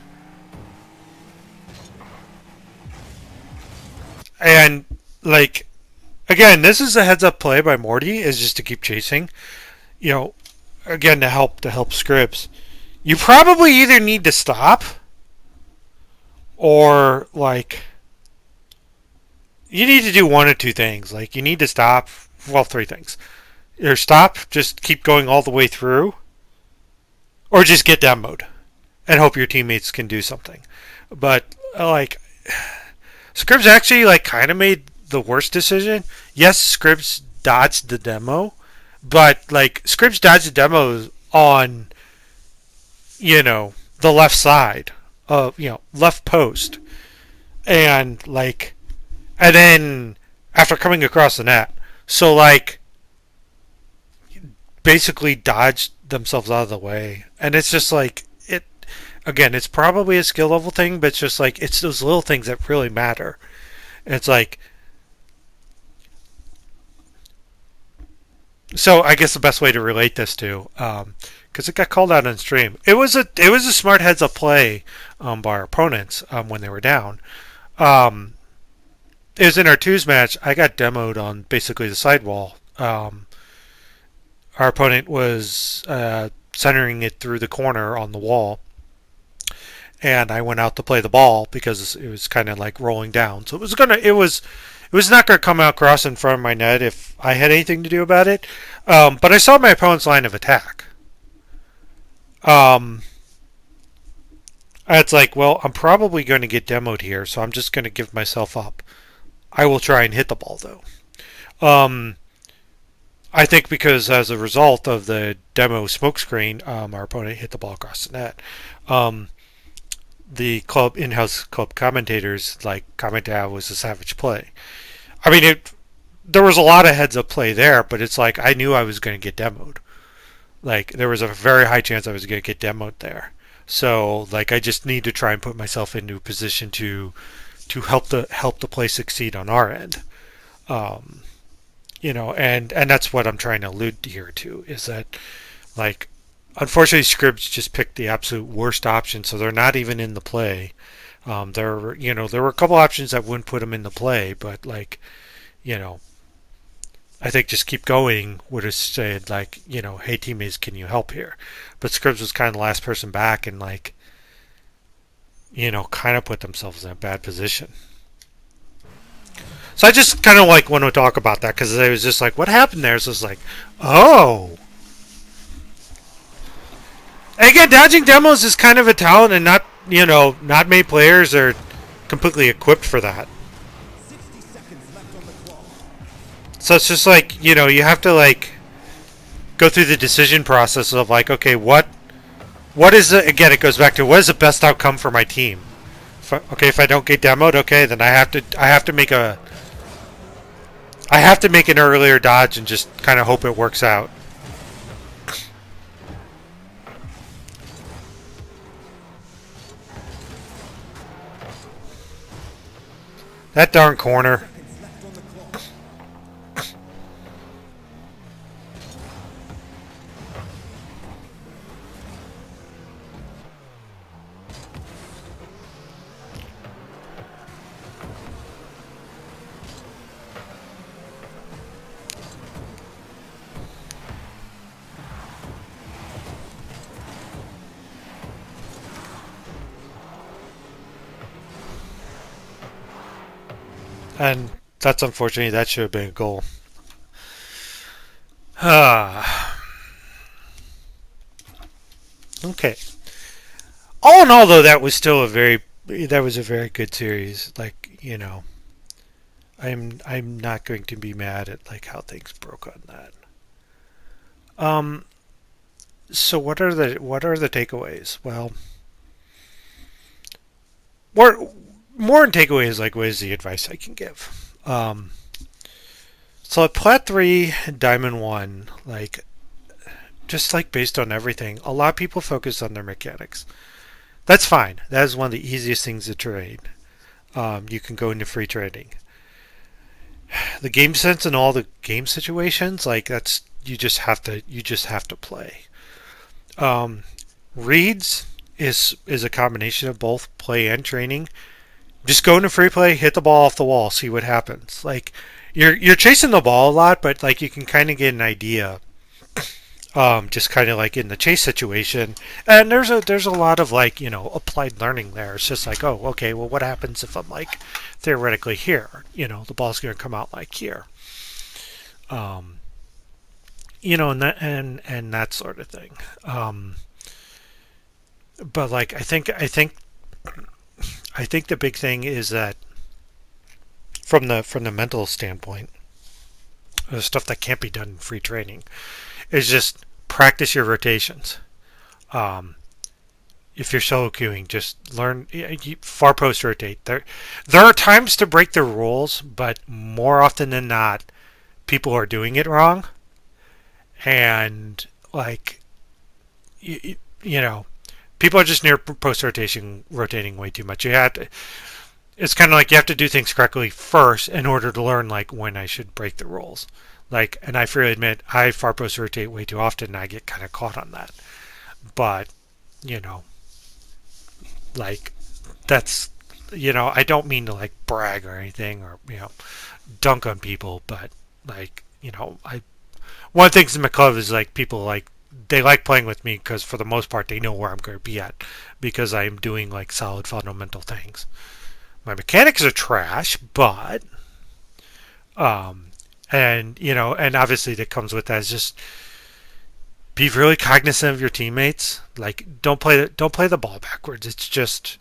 Speaker 1: and like again, this is a heads up play by Morty is just to keep chasing. You know, again to help Scribs. You probably either need to stop or like you need to do one or two things. Like you need to stop. Well, three things. Either stop, just keep going all the way through, or just get demoed and hope your teammates can do something. But like Scribs actually like kind of made the worst decision. Yes, Scribs dodged the demo, but like Scribs dodged the demo on the left side of left post, and like and then after coming across the net, so like basically dodged themselves out of the way, and it's just like it again. It's probably a skill level thing, but it's just like it's those little things that really matter. And it's like so. I guess the best way to relate this to, because it got called out on stream, it was a smart heads up play by our opponents when they were down. Um, it was in our twos match. I got demoed on basically the sidewall. Our opponent was centering it through the corner on the wall, and I went out to play the ball because it was kind of like rolling down. So it was not going to come out cross in front of my net if I had anything to do about it. But I saw my opponent's line of attack. Um, it's like, well, I'm probably going to get demoed here, so I'm just going to give myself up. I will try and hit the ball though. Um, I think because as a result of the demo smokescreen, our opponent hit the ball across the net. Um, the club in-house club commentators like commented how it was a savage play. I mean, there was a lot of heads up play there, but it's like I knew I was going to get demoed. Like there was a very high chance I was going to get demoed there. So like I just need to try and put myself into a position to help the play succeed on our end. Um, and that's what I'm trying to allude here to is that like unfortunately Scribs just picked the absolute worst option, so they're not even in the play. There were a couple options that wouldn't put them in the play, but like you know I think just keep going would have said like hey teammates, can you help here? But Scribs was kind of the last person back and like kind of put themselves in a bad position. So I just kind of like want to talk about that because I was just like, what happened there? So it's like, oh. And again, dodging demos is kind of a talent, and not many players are completely equipped for that. So it's just like you have to like go through the decision process of like, okay, what is it? Again, it goes back to what is the best outcome for my team. If I don't get demoed, okay, then I have to make an earlier dodge and just kind of hope it works out. That darn corner. And that's unfortunately that should have been a goal. Okay. All in all, though, that was a very good series. Like I'm not going to be mad at like how things broke on that. Um. So what are the takeaways? Well, more more in takeaways, like what is the advice I can give. So at Plat 3, Diamond 1, like just like based on everything, a lot of people focus on their mechanics. That's fine. That is one of the easiest things to trade. You can go into free trading. The game sense and all the game situations, like that's you just have to play. Um, Reads is a combination of both play and training. Just go into free play, hit the ball off the wall, see what happens. Like you're chasing the ball a lot, but like you can kind of get an idea. Just kind of like in the chase situation, and there's a lot of like applied learning there. It's just like, oh, okay, well, what happens if I'm like theoretically here? The ball's going to come out like here. Um, and that sort of thing. But like I think the big thing is that from the mental standpoint, the stuff that can't be done in free training is just practice your rotations. Um, if you're solo queuing, just learn far post rotate. There are times to break the rules, but more often than not, people are doing it wrong, and like you know, people are just near post rotation rotating way too much. It's kind of like you have to do things correctly first in order to learn like when I should break the rules. Like, and I freely admit I far post rotate way too often, and I get kind of caught on that. But you know, like that's I don't mean to like brag or anything or dunk on people, but like I one of the things in my club is like people like they like playing with me because for the most part they know where I'm going to be at because I'm doing like solid fundamental things. My mechanics are trash, but um, and and obviously that comes with that is just be really cognizant of your teammates. Like don't play the ball backwards. It's just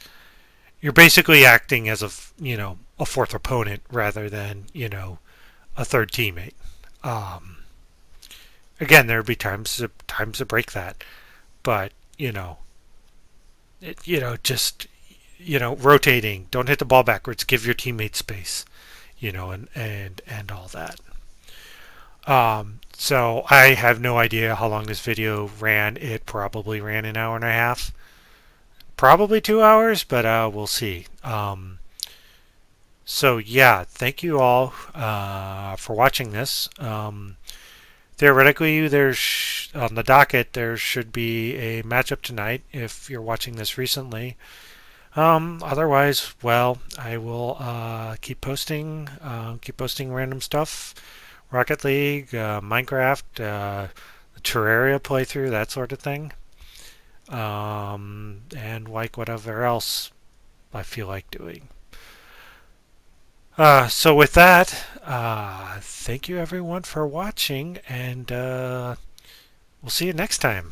Speaker 1: you're basically acting as a fourth opponent rather than a third teammate. Um, Again, there would be times to break that, but just rotating. Don't hit the ball backwards. Give your teammates space. And all that. So I have no idea how long this video ran. It probably ran an hour and a half, probably 2 hours, but we'll see. So yeah, thank you all for watching this. Theoretically, there's on the docket there should be a matchup tonight if you're watching this recently. Otherwise, well, I will keep posting random stuff, Rocket League, Minecraft, the Terraria playthrough, that sort of thing, and like whatever else I feel like doing. So with that, thank you everyone for watching, and we'll see you next time.